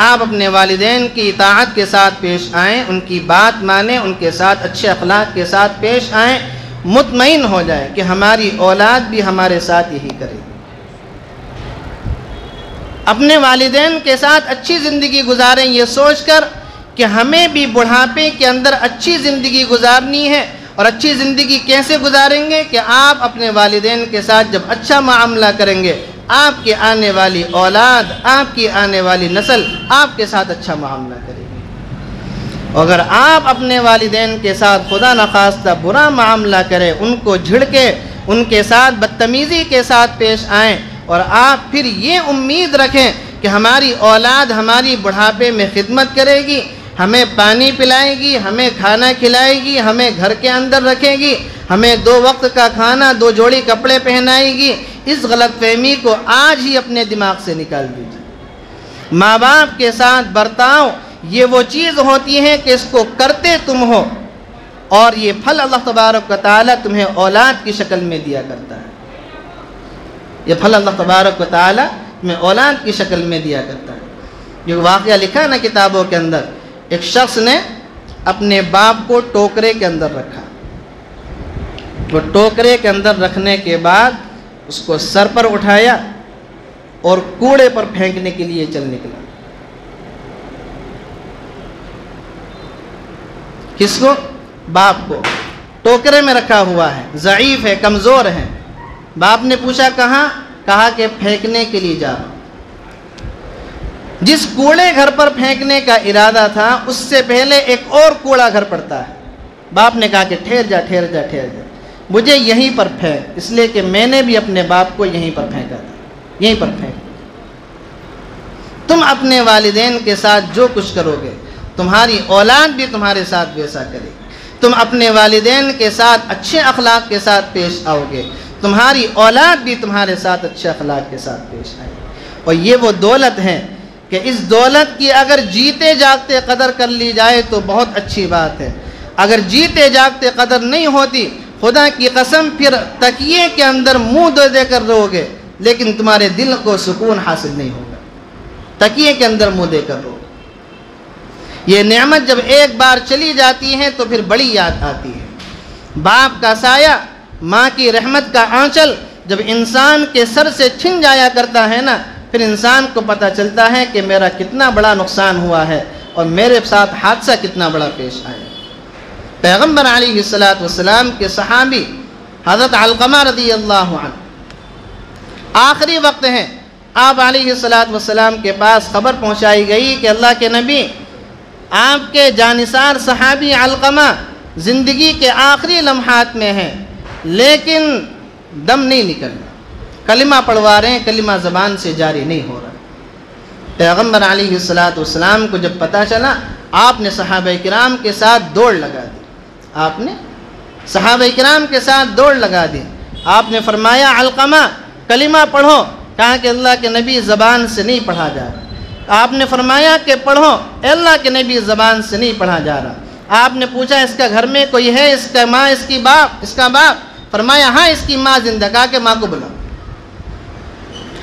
آپ اپنے والدین کی اطاعت کے ساتھ پیش آئیں، ان کی بات مانیں، ان کے ساتھ اچھے اخلاق کے ساتھ پیش آئیں، مطمئن ہو جائے کہ ہماری اولاد بھی ہمارے ساتھ یہی کرے گی۔ اپنے والدین کے ساتھ اچھی زندگی گزاریں یہ سوچ کر کہ ہمیں بھی بڑھاپے کے اندر اچھی زندگی گزارنی ہے۔ اور اچھی زندگی کیسے گزاریں گے کہ آپ اپنے والدین کے ساتھ جب اچھا معاملہ کریں گے، آپ کی آنے والی اولاد، آپ کی آنے والی نسل آپ کے ساتھ اچھا معاملہ کرے گی۔ اگر آپ اپنے والدین کے ساتھ خدا نخواستہ برا معاملہ کریں، ان کو جھڑکے، ان کے ساتھ بدتمیزی کے ساتھ پیش آئیں، اور آپ پھر یہ امید رکھیں کہ ہماری اولاد ہماری بڑھاپے میں خدمت کرے گی، ہمیں پانی پلائے گی، ہمیں کھانا کھلائے گی، ہمیں گھر کے اندر رکھے گی، ہمیں 2 وقت کا کھانا، 2 جوڑی کپڑے پہنائے گی، اس غلط فہمی کو آج ہی اپنے دماغ سے نکال دیجیے۔ ماں باپ کے ساتھ برتاؤ یہ وہ چیز ہوتی ہے کہ اس کو کرتے تم ہو، اور یہ پھل اللہ تبارک و تعالیٰ تمہیں اولاد کی شکل میں دیا کرتا ہے۔ یہ پھل اللہ تبارک و تعالیٰ تمہیں اولاد کی شکل میں دیا کرتا ہے۔ یہ واقعہ لکھا نا کتابوں کے اندر، ایک شخص نے اپنے باپ کو ٹوکرے کے اندر رکھا، وہ ٹوکرے کے اندر رکھنے کے بعد اس کو سر پر اٹھایا اور کوڑے پر پھینکنے کے لیے چل نکلا۔ کس کو؟ باپ کو۔ ٹوکرے میں رکھا ہوا ہے، ضعیف ہے، کمزور ہے۔ باپ نے پوچھا کہاں؟ کہا کہ پھینکنے کے لیے جا رہا۔ جس کوڑے گھر پر پھینکنے کا ارادہ تھا اس سے پہلے ایک اور کوڑا گھر پڑتا ہے۔ باپ نے کہا کہ ٹھہر جا ٹھہر جا ٹھہر جا، مجھے یہیں پر پھینک، اس لیے کہ میں نے بھی اپنے باپ کو یہیں پر پھینکا تھا، یہیں پر پھینک۔ تم اپنے والدین کے ساتھ جو کچھ کرو گے تمہاری اولاد بھی تمہارے ساتھ ویسا کرے گی۔ تم اپنے والدین کے ساتھ اچھے اخلاق کے ساتھ پیش آؤ گے، تمہاری اولاد بھی تمہارے ساتھ اچھے اخلاق کے ساتھ پیش آئے گی۔ اور یہ وہ دولت ہے کہ اس دولت کی اگر جیتے جاگتے قدر کر لی جائے تو بہت اچھی بات ہے، اگر جیتے جاگتے قدر نہیں ہوتی خدا کی قسم پھر تکیے کے اندر منہ دے کر رہو گے لیکن تمہارے دل کو سکون حاصل نہیں ہوگا، تکیے کے اندر منہ دے کر رہو گے۔ یہ نعمت جب ایک بار چلی جاتی ہے تو پھر بڑی یاد آتی ہے۔ باپ کا سایہ، ماں کی رحمت کا آنچل جب انسان کے سر سے چھن جایا کرتا ہے نا، پھر انسان کو پتہ چلتا ہے کہ میرا کتنا بڑا نقصان ہوا ہے اور میرے ساتھ حادثہ کتنا بڑا پیش آیا۔ پیغمبر علیہ السلام کے صحابی حضرت علقمہ رضی اللہ عنہ، آخری وقت ہے، آپ علیہ السلام کے پاس خبر پہنچائی گئی کہ اللہ کے نبی، آپ کے جانثار صحابی علقمہ زندگی کے آخری لمحات میں ہیں لیکن دم نہیں نکلنا۔ کلمہ پڑھوا رہے ہیں، کلمہ زبان سے جاری نہیں ہو رہا۔ پیغمبر علیہ السلام کو جب پتہ چلا، آپ نے صحابہ کرام کے ساتھ دوڑ لگا دی۔ آپ نے صحابہ کرام کے ساتھ دوڑ لگا دی۔ آپ نے فرمایا علقمہ کلمہ پڑھو، کہا کہ اللہ کے نبی زبان سے نہیں پڑھا جا رہا۔ آپ نے فرمایا کہ پڑھو، اللہ کے نبی زبان سے نہیں پڑھا جا رہا۔ آپ نے پوچھا اس کا گھر میں کوئی ہے، اس کا ماں، اس کا باپ؟ فرمایا ہاں اس کی ماں زندہ۔ کہا کہ ماں کو بلاؤ۔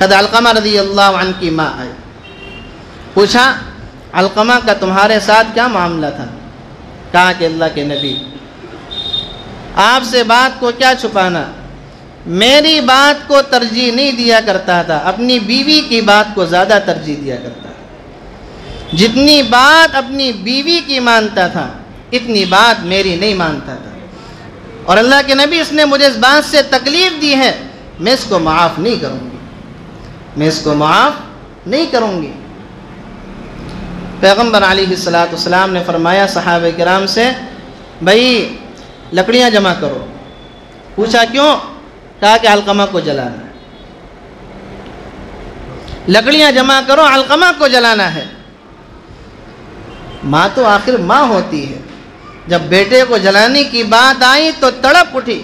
حضرت علقمہ رضی اللہ عنہ کی ماں آئی، پوچھا علقمہ کا تمہارے ساتھ کیا معاملہ تھا؟ کہا کہ اللہ کے نبی آپ سے بات کو کیا چھپانا، میری بات کو ترجیح نہیں دیا کرتا تھا، اپنی بیوی کی بات کو زیادہ ترجیح دیا کرتا تھا۔ جتنی بات اپنی بیوی کی مانتا تھا اتنی بات میری نہیں مانتا تھا، اور اللہ کے نبی اس نے مجھے اس بات سے تکلیف دی ہے، میں اس کو معاف نہیں کروں گی، میں اس کو معاف نہیں کروں گی۔ پیغمبر علیہ السلام نے فرمایا صحابہ کرام سے، بھائی لکڑیاں جمع کرو۔ پوچھا کیوں؟ کہا کہ علقمہ کو جلانا ہے۔ لکڑیاں جمع کرو، علقمہ کو جلانا ہے۔ ماں تو آخر ماں ہوتی ہے، جب بیٹے کو جلانے کی بات آئی تو تڑپ اٹھی،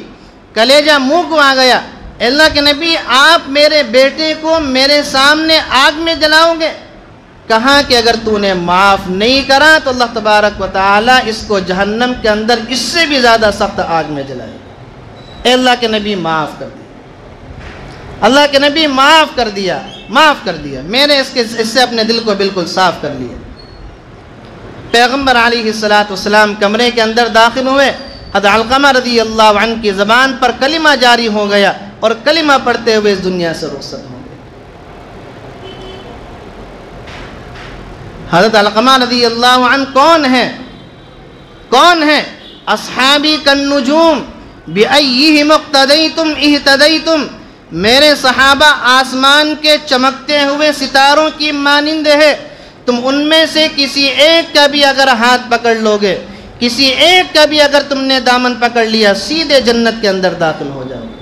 کلیجہ منہ کو آ گیا۔ اللہ کے نبی آپ میرے بیٹے کو میرے سامنے آگ میں جلاؤ گے؟ کہا کہ اگر تو نے معاف نہیں کرا تو اللہ تبارک و تعالی اس کو جہنم کے اندر اس سے بھی زیادہ سخت آگ میں جلائے۔ اے اللہ کے نبی معاف کر دیا، اللہ کے نبی معاف کر دیا، معاف کر دیا، میں نے اس سے اپنے دل کو بالکل صاف کر لیا۔ پیغمبر علیہ السلام کمرے کے اندر داخل ہوئے، حضرت علقمہ رضی اللہ عنہ کی زبان پر کلمہ جاری ہو گیا، اور کلمہ پڑھتے ہوئے اس دنیا سے رخصت ہو گئے۔ حضرت علقمہ رضی اللہ عنہ کون ہیں؟ کون ہیں؟ اصحابی کالنجوم بِأَيِّهِمُ اقْتَدَيْتُمْ اِهْتَدَيْتُمْ، میرے صحابہ آسمان کے چمکتے ہوئے ستاروں کی مانند ہے، تم ان میں سے کسی ایک کا بھی اگر ہاتھ پکڑ لوگے، کسی ایک کا بھی اگر تم نے دامن پکڑ لیا، سیدھے جنت کے اندر داخل ہو جاؤ گے۔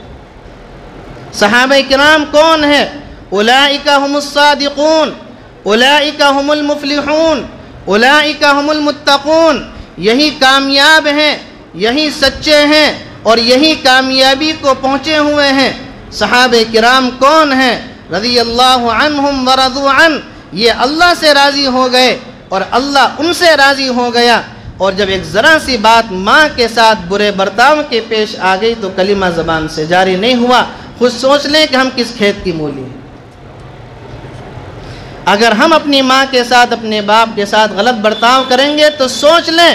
صحابہ کرام کون ہیں؟ اولئک هم الصادقون، اولئک هم المفلحون، اولئک هم المتقون، یہی کامیاب ہیں، یہی سچے ہیں، اور یہی کامیابی کو پہنچے ہوئے ہیں۔ صحابہ کرام کون ہیں؟ رضی اللہ عنہم ورضوا عنہ، یہ اللہ سے راضی ہو گئے اور اللہ ان سے راضی ہو گیا، اور جب ایک ذرا سی بات ماں کے ساتھ برے برتاؤ کے پیش آ گئی تو کلمہ زبان سے جاری نہیں ہوا۔ خود سوچ لیں کہ ہم کس کھیت کی مولی ہیں۔ اگر ہم اپنی ماں کے ساتھ، اپنے باپ کے ساتھ غلط برتاؤ کریں گے تو سوچ لیں،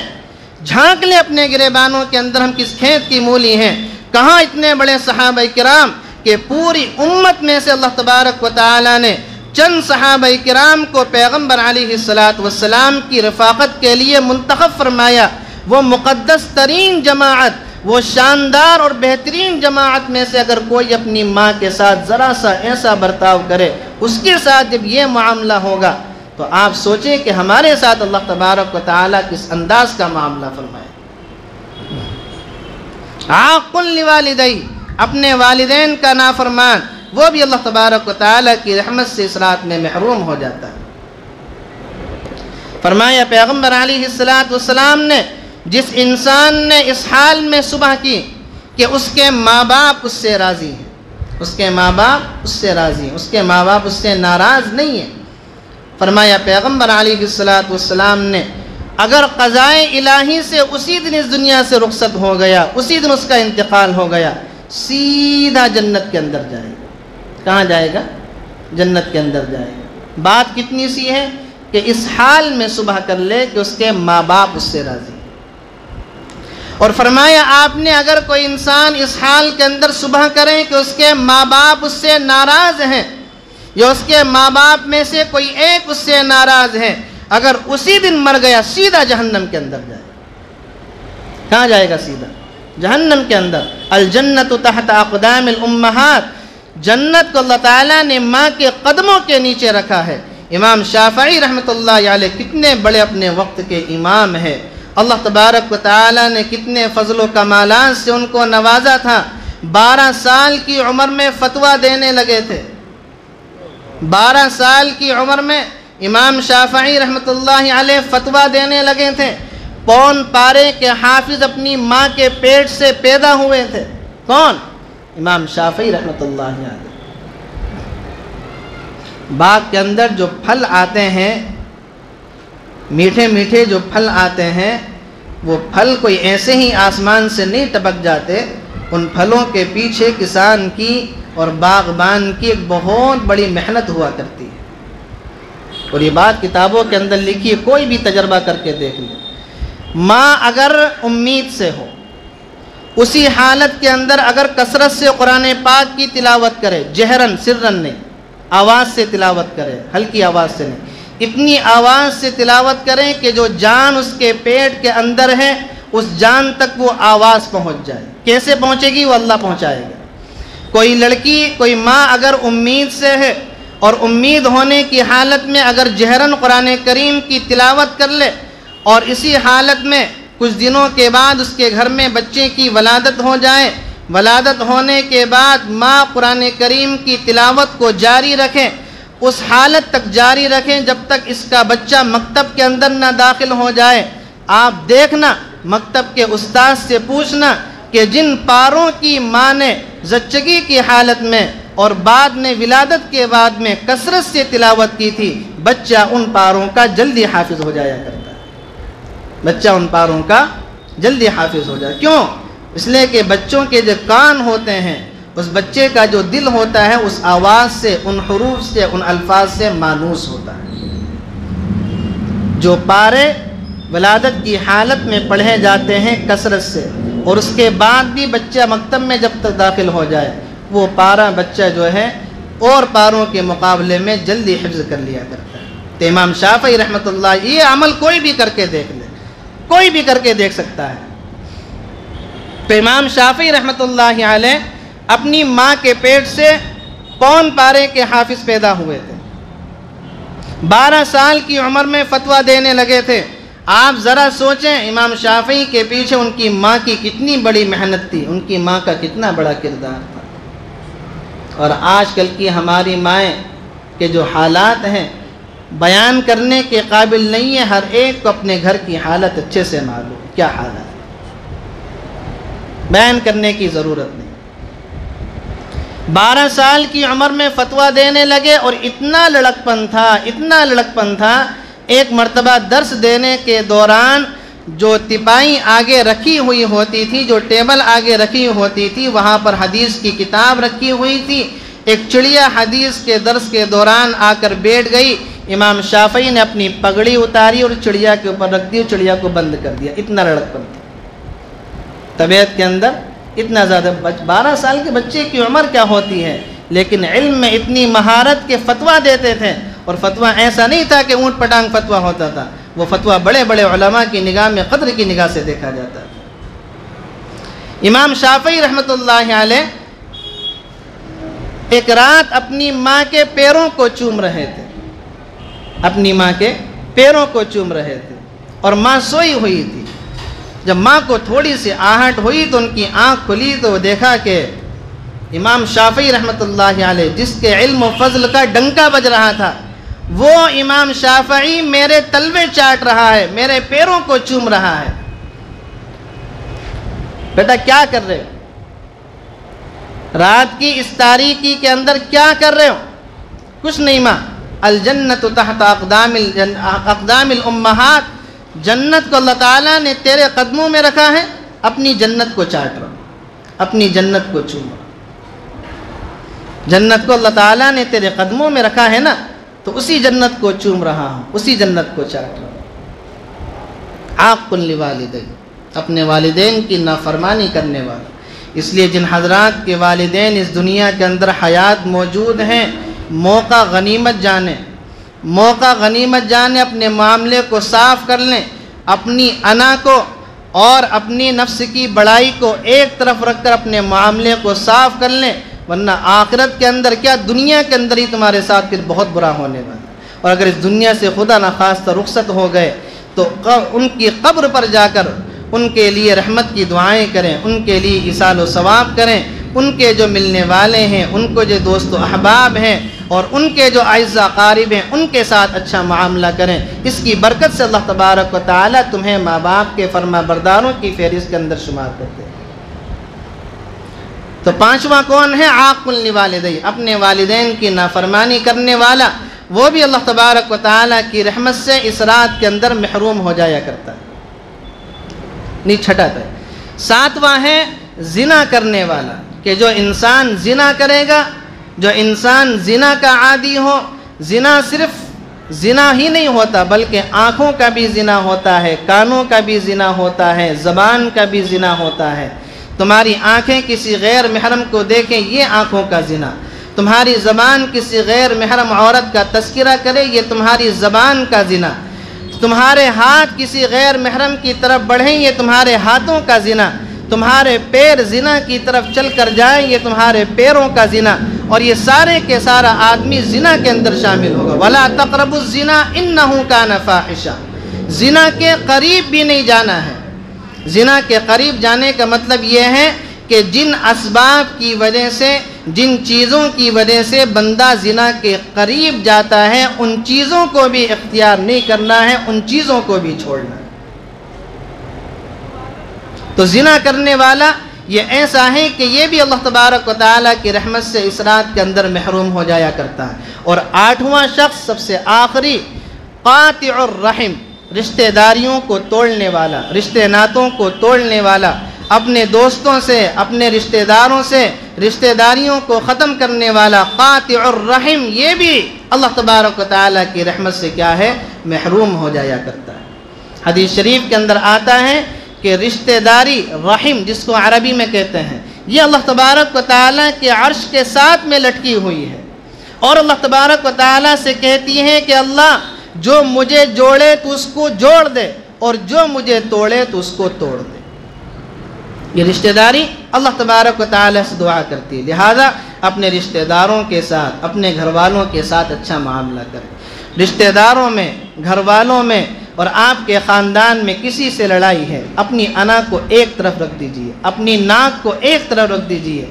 جھانک لیں اپنے گریبانوں کے اندر ہم کس کھیت کی مولی ہیں۔ کہاں اتنے بڑے صحابہ کرام کہ پوری امت میں سے اللہ تبارک و تعالی نے چند صحابہ کرام کو پیغمبر علیہ السلام کی رفاقت کے لیے منتخب فرمایا۔ وہ مقدس ترین جماعت، وہ شاندار اور بہترین جماعت میں سے اگر کوئی اپنی ماں کے ساتھ ذرا سا ایسا برتاؤ کرے، اس کے ساتھ جب یہ معاملہ ہوگا تو آپ سوچیں کہ ہمارے ساتھ اللہ تبارک و تعالیٰ کس انداز کا معاملہ فرمائے۔ عاق لوالدی، اپنے والدین کا نافرمان، وہ بھی اللہ تبارک و تعالیٰ کی رحمت سے اس رات میں محروم ہو جاتا ہے۔ فرمایا پیغمبر علیہ السلام نے، جس انسان نے اس حال میں صبح کی کہ اس کے ماں باپ اس سے راضی ہیں، اس کے ماں باپ اس سے راضی ہیں، اس کے ماں باپ اس سے ناراض نہیں ہیں، فرمایا پیغمبر علیہ السلام نے اگر قضائے الہی سے اسی دن اس دنیا سے رخصت ہو گیا، اسی دن اس کا انتقال ہو گیا، سیدھا جنت کے اندر جائے گا۔ کہاں جائے گا؟ جنت کے اندر جائے گا۔ بات کتنی سی ہے کہ اس حال میں صبح کر لے کہ اس کے ماں باپ اس سے راضی ہیں۔ اور فرمایا آپ نے اگر کوئی انسان اس حال کے اندر صبح کرے کہ اس کے ماں باپ اس سے ناراض ہیں، یا اس کے ماں باپ میں سے کوئی ایک اس سے ناراض ہے، اگر اسی دن مر گیا سیدھا جہنم کے اندر جائے۔ کہاں جائے گا؟ سیدھا جہنم کے اندر۔ الجنت تحت اقدام الامہات، جنت کو اللہ تعالیٰ نے ماں کے قدموں کے نیچے رکھا ہے۔ امام شافعی رحمۃ اللہ علیہ کتنے بڑے اپنے وقت کے امام ہیں، اللہ تبارک و تعالیٰ نے کتنے فضل و کمالات سے ان کو نوازا تھا۔ 12 سال کی عمر میں فتویٰ دینے لگے تھے۔ 12 سال کی عمر میں امام شافعی رحمۃ اللہ علیہ فتویٰ دینے لگے تھے۔ پون پارے کے حافظ اپنی ماں کے پیٹ سے پیدا ہوئے تھے۔ کون؟ امام شافعی رحمۃ اللہ علیہ۔ باغ کے اندر جو پھل آتے ہیں، میٹھے میٹھے جو پھل آتے ہیں، وہ پھل کوئی ایسے ہی آسمان سے نہیں ٹپک جاتے۔ ان پھلوں کے پیچھے کسان کی اور باغبان کی ایک بہت بڑی محنت ہوا کرتی ہے، اور یہ بات کتابوں کے اندر لکھی ہے، کوئی بھی تجربہ کر کے دیکھ لیں۔ ماں اگر امید سے ہو، اسی حالت کے اندر اگر کثرت سے قرآن پاک کی تلاوت کرے، جہرن سرن نہیں، آواز سے تلاوت کرے، ہلکی آواز سے نہیں، اتنی آواز سے تلاوت کریں کہ جو جان اس کے پیٹ کے اندر ہے اس جان تک وہ آواز پہنچ جائے۔ کیسے پہنچے گی؟ وہ اللہ پہنچائے گا۔ کوئی لڑکی، کوئی ماں اگر امید سے ہے اور امید ہونے کی حالت میں اگر جہرن قرآن کریم کی تلاوت کر لے، اور اسی حالت میں کچھ دنوں کے بعد اس کے گھر میں بچے کی ولادت ہو جائے، ولادت ہونے کے بعد ماں قرآن کریم کی تلاوت کو جاری رکھیں، اس حالت تک جاری رکھیں جب تک اس کا بچہ مکتب کے اندر نہ داخل ہو جائے۔ آپ دیکھنا، مکتب کے استاد سے پوچھنا کہ جن پاروں کی ماں نے زچگی کی حالت میں اور بعد میں ولادت کے بعد میں کثرت سے تلاوت کی تھی، بچہ ان پاروں کا جلدی حافظ ہو جایا کرتا ہے۔ بچہ ان پاروں کا جلدی حافظ ہو جائے۔ کیوں؟ اس لیے کہ بچوں کے جو کان ہوتے ہیں، اس بچے کا جو دل ہوتا ہے اس آواز سے، ان حروف سے، ان الفاظ سے مانوس ہوتا ہے۔ جو پارے ولادت کی حالت میں پڑھے جاتے ہیں کثرت سے، اور اس کے بعد بھی بچہ مکتب میں جب تک داخل ہو جائے، وہ پارا بچہ جو ہے اور پاروں کے مقابلے میں جلدی حفظ کر لیا کرتا ہے۔ تو امام شافعی رحمۃ اللہ، یہ عمل کوئی بھی کر کے دیکھ لے، کوئی بھی کر کے دیکھ سکتا ہے۔ تو امام شافعی رحمۃ اللہ علیہ اپنی ماں کے پیٹ سے پون پارے کے حافظ پیدا ہوئے تھے۔ 12 سال کی عمر میں فتویٰ دینے لگے تھے۔ آپ ذرا سوچیں، امام شافعی کے پیچھے ان کی ماں کی کتنی بڑی محنت تھی، ان کی ماں کا کتنا بڑا کردار تھا۔ اور آج کل کی ہماری مائیں کے جو حالات ہیں بیان کرنے کے قابل نہیں ہے۔ ہر ایک کو اپنے گھر کی حالت اچھے سے معلوم ہے، کیا حالت ہے، بیان کرنے کی ضرورت نہیں۔ 12 سال کی عمر میں فتویٰ دینے لگے، اور اتنا لڑکپن تھا، اتنا لڑکپن تھا، ایک مرتبہ درس دینے کے دوران جو تپائی آگے رکھی ہوئی ہوتی تھی، جو ٹیبل آگے رکھی ہوتی تھی، وہاں پر حدیث کی کتاب رکھی ہوئی تھی، ایک چڑیا حدیث کے درس کے دوران آ کر بیٹھ گئی۔ امام شافعی نے اپنی پگڑی اتاری اور چڑیا کے اوپر رکھ دی، چڑیا کو بند کر دیا۔ اتنا لڑکپن تھا طبیعت کے اندر، اتنا زیادہ۔ 12 سال کے بچے کی عمر کیا ہوتی ہے، لیکن علم میں اتنی مہارت کے فتویٰ دیتے تھے۔ اور فتویٰ ایسا نہیں تھا کہ اونٹ پٹانگ فتویٰ ہوتا تھا، وہ فتویٰ بڑے بڑے علماء کی نگاہ میں قدر کی نگاہ سے دیکھا جاتا تھا۔ امام شافعی رحمۃ اللہ علیہ ایک رات اپنی ماں کے پیروں کو چوم رہے تھے، اپنی ماں کے پیروں کو چوم رہے تھے، اور ماں سوئی ہوئی تھی۔ جب ماں کو تھوڑی سی آہٹ ہوئی تو ان کی آنکھ کھلی تو وہ دیکھا کہ امام شافعی رحمۃ اللہ علیہ، جس کے علم و فضل کا ڈنکا بج رہا تھا، وہ امام شافعی میرے تلوے چاٹ رہا ہے، میرے پیروں کو چوم رہا ہے۔ بیٹا کیا کر رہے ہو؟ رات کی اس تاریکی کے اندر کیا کر رہے ہو؟ کچھ نہیں ماں، الجنت تحت اقدام الامہات، جنت کو اللہ تعالیٰ نے تیرے قدموں میں رکھا ہے، اپنی جنت کو چاٹ رہا، اپنی جنت کو چوم رہا۔ جنت کو اللہ تعالیٰ نے تیرے قدموں میں رکھا ہے نا، تو اسی جنت کو چوم رہا ہوں، اسی جنت کو چاٹ رہا ہوں۔ عاق لوالدین، اپنے والدین کی نافرمانی کرنے والا۔ اس لیے جن حضرات کے والدین اس دنیا کے اندر حیات موجود ہیں، موقع غنیمت جانیں، موقع غنیمت جانیں، اپنے معاملے کو صاف کر لیں، اپنی انا کو اور اپنی نفس کی بڑائی کو ایک طرف رکھ کر اپنے معاملے کو صاف کر لیں، ورنہ آخرت کے اندر کیا، دنیا کے اندر ہی تمہارے ساتھ پھر بہت برا ہونے والا ہے۔ اور اگر اس دنیا سے خدا نخواستہ رخصت ہو گئے تو ان کی قبر پر جا کر ان کے لیے رحمت کی دعائیں کریں، ان کے لیے ایصال و ثواب کریں، ان کے جو ملنے والے ہیں، ان کو جو دوست و احباب ہیں اور ان کے جو اعزاء قارب ہیں ان کے ساتھ اچھا معاملہ کریں۔ اس کی برکت سے اللہ تبارک و تعالی تمہیں ماں باپ کے فرما برداروں کی فہرست کے اندر شمار کرتے ہیں۔ تو پانچواں کون ہے؟ عاق لوالدیہ، اپنے والدین کی نافرمانی کرنے والا، وہ بھی اللہ تبارک و تعالی کی رحمت سے اس رات کے اندر محروم ہو جایا کرتا ہے، نہیں چھٹاتا ہے۔ ساتواں ہے زنا کرنے والا، کہ جو انسان زنا کرے گا، جو انسان زنا کا عادی ہو، زنا صرف زنا ہی نہیں ہوتا بلکہ آنکھوں کا بھی زنا ہوتا ہے، کانوں کا بھی زنا ہوتا ہے، زبان کا بھی زنا ہوتا ہے۔ تمہاری آنکھیں کسی غیر محرم کو دیکھیں، یہ آنکھوں کا زنا۔ تمہاری زبان کسی غیر محرم عورت کا تذکرہ کرے، یہ تمہاری زبان کا زنا۔ تمہارے ہاتھ کسی غیر محرم کی طرف بڑھیں، یہ تمہارے ہاتھوں کا زنا۔ تمہارے پیر زنا کی طرف چل کر جائیں، یہ تمہارے پیروں کا زنا۔ اور یہ سارے کے سارا آدمی زنا کے اندر شامل ہوگا۔ وَلَا تَقْرَبُوا الزِّنَا إِنَّهُ كَانَ فَاحِشًا، زنا کے قریب بھی نہیں جانا ہے۔ زنا کے قریب جانے کا مطلب یہ ہے کہ جن اسباب کی وجہ سے، جن چیزوں کی وجہ سے بندہ زنا کے قریب جاتا ہے، ان چیزوں کو بھی اختیار نہیں کرنا ہے، ان چیزوں کو بھی چھوڑنا ہے۔ تو زنا کرنے والا یہ ایسا ہے کہ یہ بھی اللہ تبارک و تعالیٰ کی رحمت سے اس رات کے اندر محروم ہو جایا کرتا ہے۔ اور آٹھواں شخص سب سے آخری، قاطع الرحم، رشتہ داریوں کو توڑنے والا، رشتہ ناتوں کو توڑنے والا، اپنے دوستوں سے، اپنے رشتہ داروں سے رشتہ داریوں کو ختم کرنے والا، قاطع الرحم، یہ بھی اللہ تبارک و تعالیٰ کی رحمت سے کیا ہے؟ محروم ہو جایا کرتا ہے۔ حدیث شریف کے اندر آتا ہے کہ رشتہ داری، رحم جس کو عربی میں کہتے ہیں، یہ اللہ تبارک و تعالیٰ کے عرش کے ساتھ میں لٹکی ہوئی ہے، اور اللہ تبارک و تعالیٰ سے کہتی ہے کہ اللہ جو مجھے جوڑے تو اس کو جوڑ دے، اور جو مجھے توڑے تو اس کو توڑ دے۔ یہ رشتہ داری اللہ تبارک و تعالیٰ سے دعا کرتی ہے، لہذا اپنے رشتہ داروں کے ساتھ، اپنے گھر والوں کے ساتھ اچھا معاملہ کریں۔ رشتہ داروں میں، گھر والوں میں اور آپ کے خاندان میں کسی سے لڑائی ہے، اپنی انا کو ایک طرف رکھ دیجئے، اپنی ناک کو ایک طرف رکھ دیجئے۔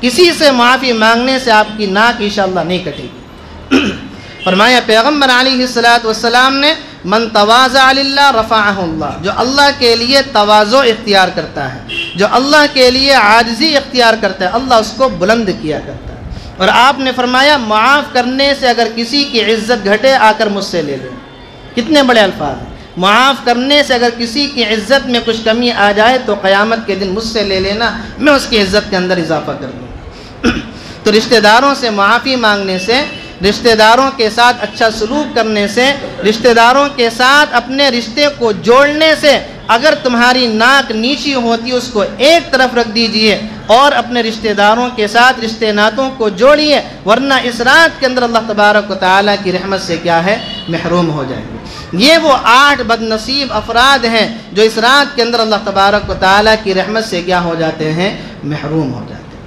کسی سے معافی مانگنے سے آپ کی ناک انشاءاللہ نہیں کٹے گی۔ فرمایا پیغمبر علیہ السلام نے، من تواضع للہ رفعہ اللہ، جو اللہ کے لیے تواضع اختیار کرتا ہے، جو اللہ کے لیے عاجزی اختیار کرتا ہے، اللہ اس کو بلند کیا کرتا ہے۔ اور آپ نے فرمایا معاف کرنے سے اگر کسی کی عزت گھٹے، آ کر مجھ سے لے لیں۔ کتنے بڑے الفاظ ہیں! معاف کرنے سے اگر کسی کی عزت میں کچھ کمی آ جائے تو قیامت کے دن مجھ سے لے لینا، میں اس کی عزت کے اندر اضافہ کر دوں۔ تو رشتہ داروں سے معافی مانگنے سے، رشتہ داروں کے ساتھ اچھا سلوک کرنے سے، رشتہ داروں کے ساتھ اپنے رشتے کو جوڑنے سے، اگر تمہاری ناک نیچی ہوتی اس کو ایک طرف رکھ دیجئے اور اپنے رشتہ داروں کے ساتھ رشتہ ناتوں کو جوڑیے، ورنہ اس رات کے اندر اللہ تبارک و تعالیٰ کی رحمت سے کیا ہے؟ محروم ہو جائیں گے۔ یہ وہ 8 بد نصیب افراد ہیں جو اس رات کے اندر اللہ تبارک و تعالیٰ کی رحمت سے کیا ہو جاتے ہیں؟ محروم ہو جاتے ہیں۔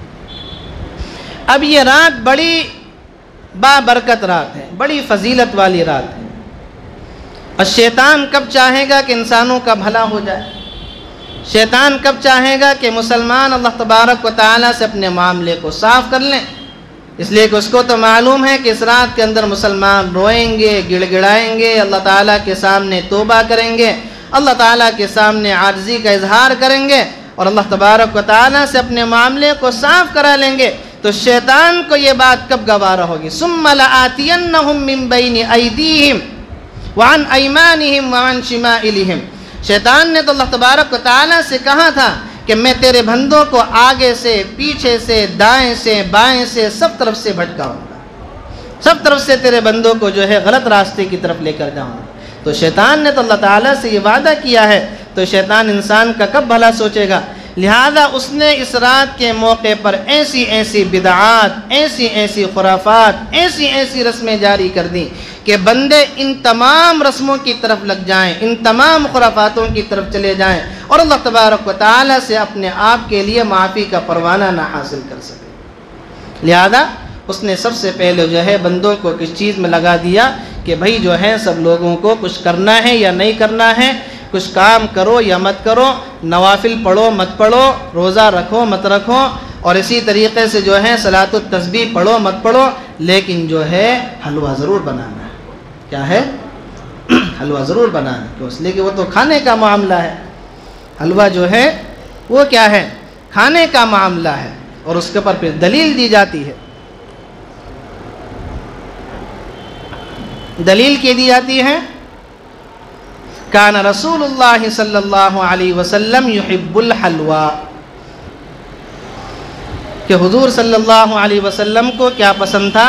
اب یہ رات بڑی بابرکت رات ہے، بڑی فضیلت والی رات ہے، اور شیطان کب چاہے گا کہ انسانوں کا بھلا ہو جائے؟ شیطان کب چاہے گا کہ مسلمان اللہ تبارک و تعالیٰ سے اپنے معاملے کو صاف کر لیں؟ اس لیے کہ اس کو تو معلوم ہے کہ اس رات کے اندر مسلمان روئیں گے، گڑ گڑائیں گے، اللہ تعالیٰ کے سامنے توبہ کریں گے، اللہ تعالیٰ کے سامنے عاجزی کا اظہار کریں گے، اور اللہ تبارک و تعالیٰ سے اپنے معاملے کو صاف کرا لیں گے۔ تو شیطان کو یہ بات کب گوارا ہوگی؟ ثم لآتینہم من بین ایدیہم وعن ایمانہم وعن شمائلہم۔ شیطان نے تو اللہ تبارک و تعالیٰ سے کہا تھا کہ میں تیرے بندوں کو آگے سے، پیچھے سے، دائیں سے، بائیں سے، سب طرف سے بھٹکاؤں گا، سب طرف سے تیرے بندوں کو جو ہے غلط راستے کی طرف لے کر جاؤں گا۔ تو شیطان نے تو اللہ تعالیٰ سے یہ وعدہ کیا ہے، تو شیطان انسان کا کب بھلا سوچے گا؟ لہذا اس نے اس رات کے موقع پر ایسی ایسی بدعات، ایسی ایسی خرافات، ایسی ایسی رسمیں جاری کر دیں کہ بندے ان تمام رسموں کی طرف لگ جائیں، ان تمام خرافاتوں کی طرف چلے جائیں، اور اللہ تبارک و تعالیٰ سے اپنے آپ کے لیے معافی کا پروانہ نہ حاصل کر سکے۔ لہذا اس نے سب سے پہلے جو ہے بندوں کو کس چیز میں لگا دیا کہ بھائی جو ہے سب لوگوں کو کچھ کرنا ہے یا نہیں کرنا ہے، کچھ کام کرو یا مت کرو، نوافل پڑھو مت پڑھو، روزہ رکھو مت رکھو، اور اسی طریقے سے جو ہے صلاۃ التسبیح پڑھو مت پڑھو، لیکن جو ہے حلوہ ضرور بنانا ہے۔ کیا ہے؟ حلوہ ضرور بنانا ہے، اس لیے کہ وہ تو کھانے کا معاملہ ہے۔ حلوہ جو ہے وہ کیا ہے؟ کھانے کا معاملہ ہے، اور اس کے اوپر پھر دلیل دی جاتی ہے۔ دلیل کی دی جاتی ہے کان رسول اللہ صلی اللہ علیہ وسلم یحب الحلوہ، کہ حضور صلی اللہ علیہ وسلم کو کیا پسند تھا؟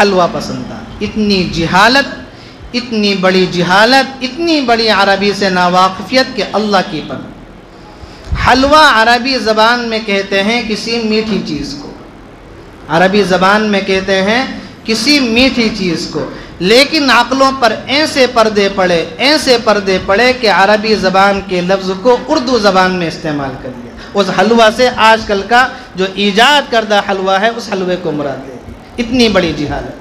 حلوہ پسند تھا۔ اتنی جہالت، اتنی بڑی جہالت، اتنی بڑی عربی سے ناواقفیت کہ اللہ کی پناہ۔ حلوہ عربی زبان میں کہتے ہیں کسی میٹھی چیز کو، عربی زبان میں کہتے ہیں کسی میٹھی چیز کو، لیکن عقلوں پر ایسے پردے پڑے کہ عربی زبان کے لفظ کو اردو زبان میں استعمال کر لیا۔ اس حلوہ سے آج کل کا جو ایجاد کردہ حلوہ ہے اس حلوے کو مراد لے لی۔ اتنی بڑی جہالت۔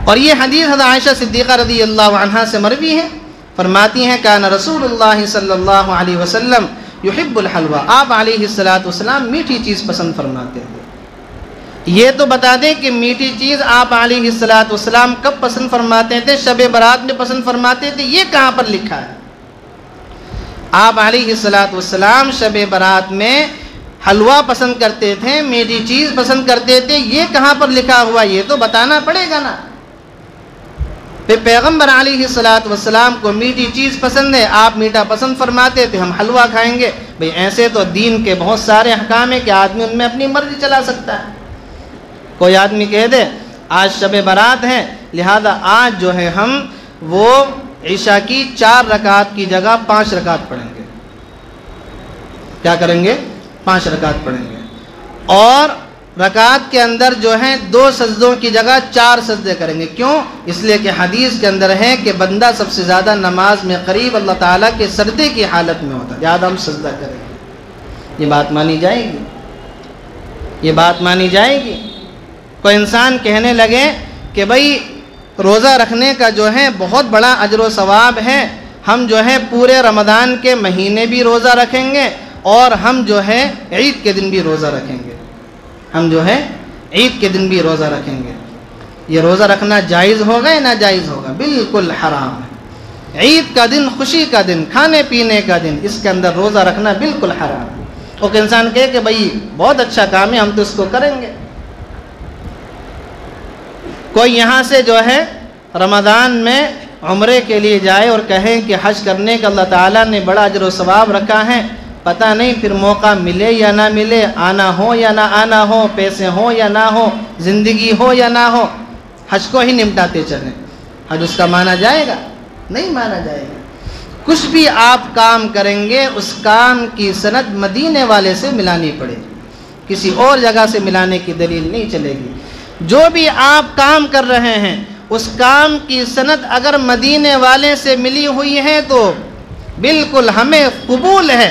اور یہ حدیث حضرت عائشہ صدیقہ رضی اللہ عنہا سے مروی ہے، فرماتی ہیں کان رسول اللہ صلی اللہ علیہ وسلم یحب الحلوہ، آپ علیہ السلام میٹھی چیز پسند فرماتے تھے۔ یہ تو بتا دیں کہ میٹھی چیز آپ علیہ السلام کب پسند فرماتے تھے؟ شب برات میں پسند فرماتے تھے، یہ کہاں پر لکھا ہے؟ آپ علیہ السلام شب برات میں حلوہ پسند کرتے تھے، میٹھی چیز پسند کرتے تھے، یہ کہاں پر لکھا ہوا؟ یہ تو بتانا پڑے گا نا۔ پھر پیغمبر علیہ السلام کو میٹھی چیز پسند ہے، آپ میٹھا پسند فرماتے تھے، ہم حلوہ کھائیں گے۔ بھئی ایسے تو دین کے بہت سارے احکام ہیں کہ آدمی ان میں اپنی مرضی چلا سکتا ہے۔ کوئی آدمی کہہ دے آج شب برات ہے، لہذا آج جو ہے ہم وہ عشاء کی 4 رکعت کی جگہ 5 رکعت پڑھیں گے۔ کیا کریں گے؟ 5 رکعت پڑھیں گے، اور رکعت کے اندر جو ہے 2 سجدوں کی جگہ 4 سجدے کریں گے۔ کیوں؟ اس لیے کہ حدیث کے اندر ہے کہ بندہ سب سے زیادہ نماز میں قریب اللہ تعالیٰ کے سجدے کی حالت میں ہوتا ہے، لہذا ہم سجدہ کریں گے۔ یہ بات مانی جائے گی؟ یہ بات مانی جائے گی؟ کوئی انسان کہنے لگے کہ بھئی روزہ رکھنے کا جو ہے بہت بڑا اجر و ثواب ہے، ہم جو ہے پورے رمضان کے مہینے بھی روزہ رکھیں گے، اور ہم جو ہے عید کے دن بھی روزہ رکھیں گے، ہم جو ہے عید کے دن بھی روزہ رکھیں گے۔ یہ روزہ رکھنا جائز ہوگا یا ناجائز ہوگا؟ بالکل حرام ہے۔ عید کا دن، خوشی کا دن، کھانے پینے کا دن، اس کے اندر روزہ رکھنا بالکل حرام ہے۔ اور کہ انسان کہے کہ بھئی بہت اچھا کام ہے، ہم تو اس کو کریں گے۔ کوئی یہاں سے جو ہے رمضان میں عمرے کے لیے جائے اور کہیں کہ حج کرنے کا اللہ تعالیٰ نے بڑا اجر و ثواب رکھا ہے، پتہ نہیں پھر موقع ملے یا نہ ملے، آنا ہو یا نہ آنا ہو، پیسے ہوں یا نہ ہو، زندگی ہو یا نہ ہو، حج کو ہی نمٹاتے چلیں۔ حج اس کا مانا جائے گا؟ نہیں مانا جائے گا۔ کچھ بھی آپ کام کریں گے اس کام کی سند مدینے والے سے ملانی پڑے گی، کسی اور جگہ سے ملانے کی دلیل نہیں چلے گی۔ جو بھی آپ کام کر رہے ہیں اس کام کی سند اگر مدینے والے سے ملی ہوئی ہے تو بالکل ہمیں قبول ہے،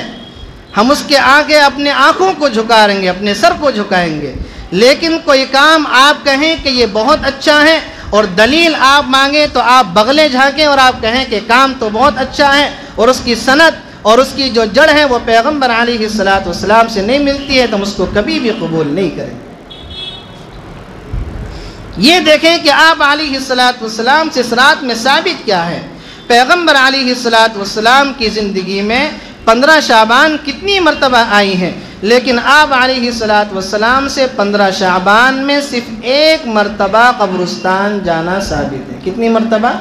ہم اس کے آگے اپنے آنکھوں کو جھکائیں گے، اپنے سر کو جھکائیں گے۔ لیکن کوئی کام آپ کہیں کہ یہ بہت اچھا ہے اور دلیل آپ مانگیں تو آپ بغلے جھانکیں اور آپ کہیں کہ کام تو بہت اچھا ہے اور اس کی سند اور اس کی جو جڑ ہے وہ پیغمبر علیہ السلام سے نہیں ملتی ہے، تو ہم اس کو کبھی بھی قبول نہیں کریں۔ یہ دیکھیں کہ آپ علیہ السلام سے صراط میں ثابت کیا ہے۔ پیغمبر علیہ السلام کی زندگی میں 15 شعبان کتنی مرتبہ آئی ہیں، لیکن آپ علیہ السلام سے 15 شعبان میں صرف 1 مرتبہ قبرستان جانا ثابت ہے۔ کتنی مرتبہ؟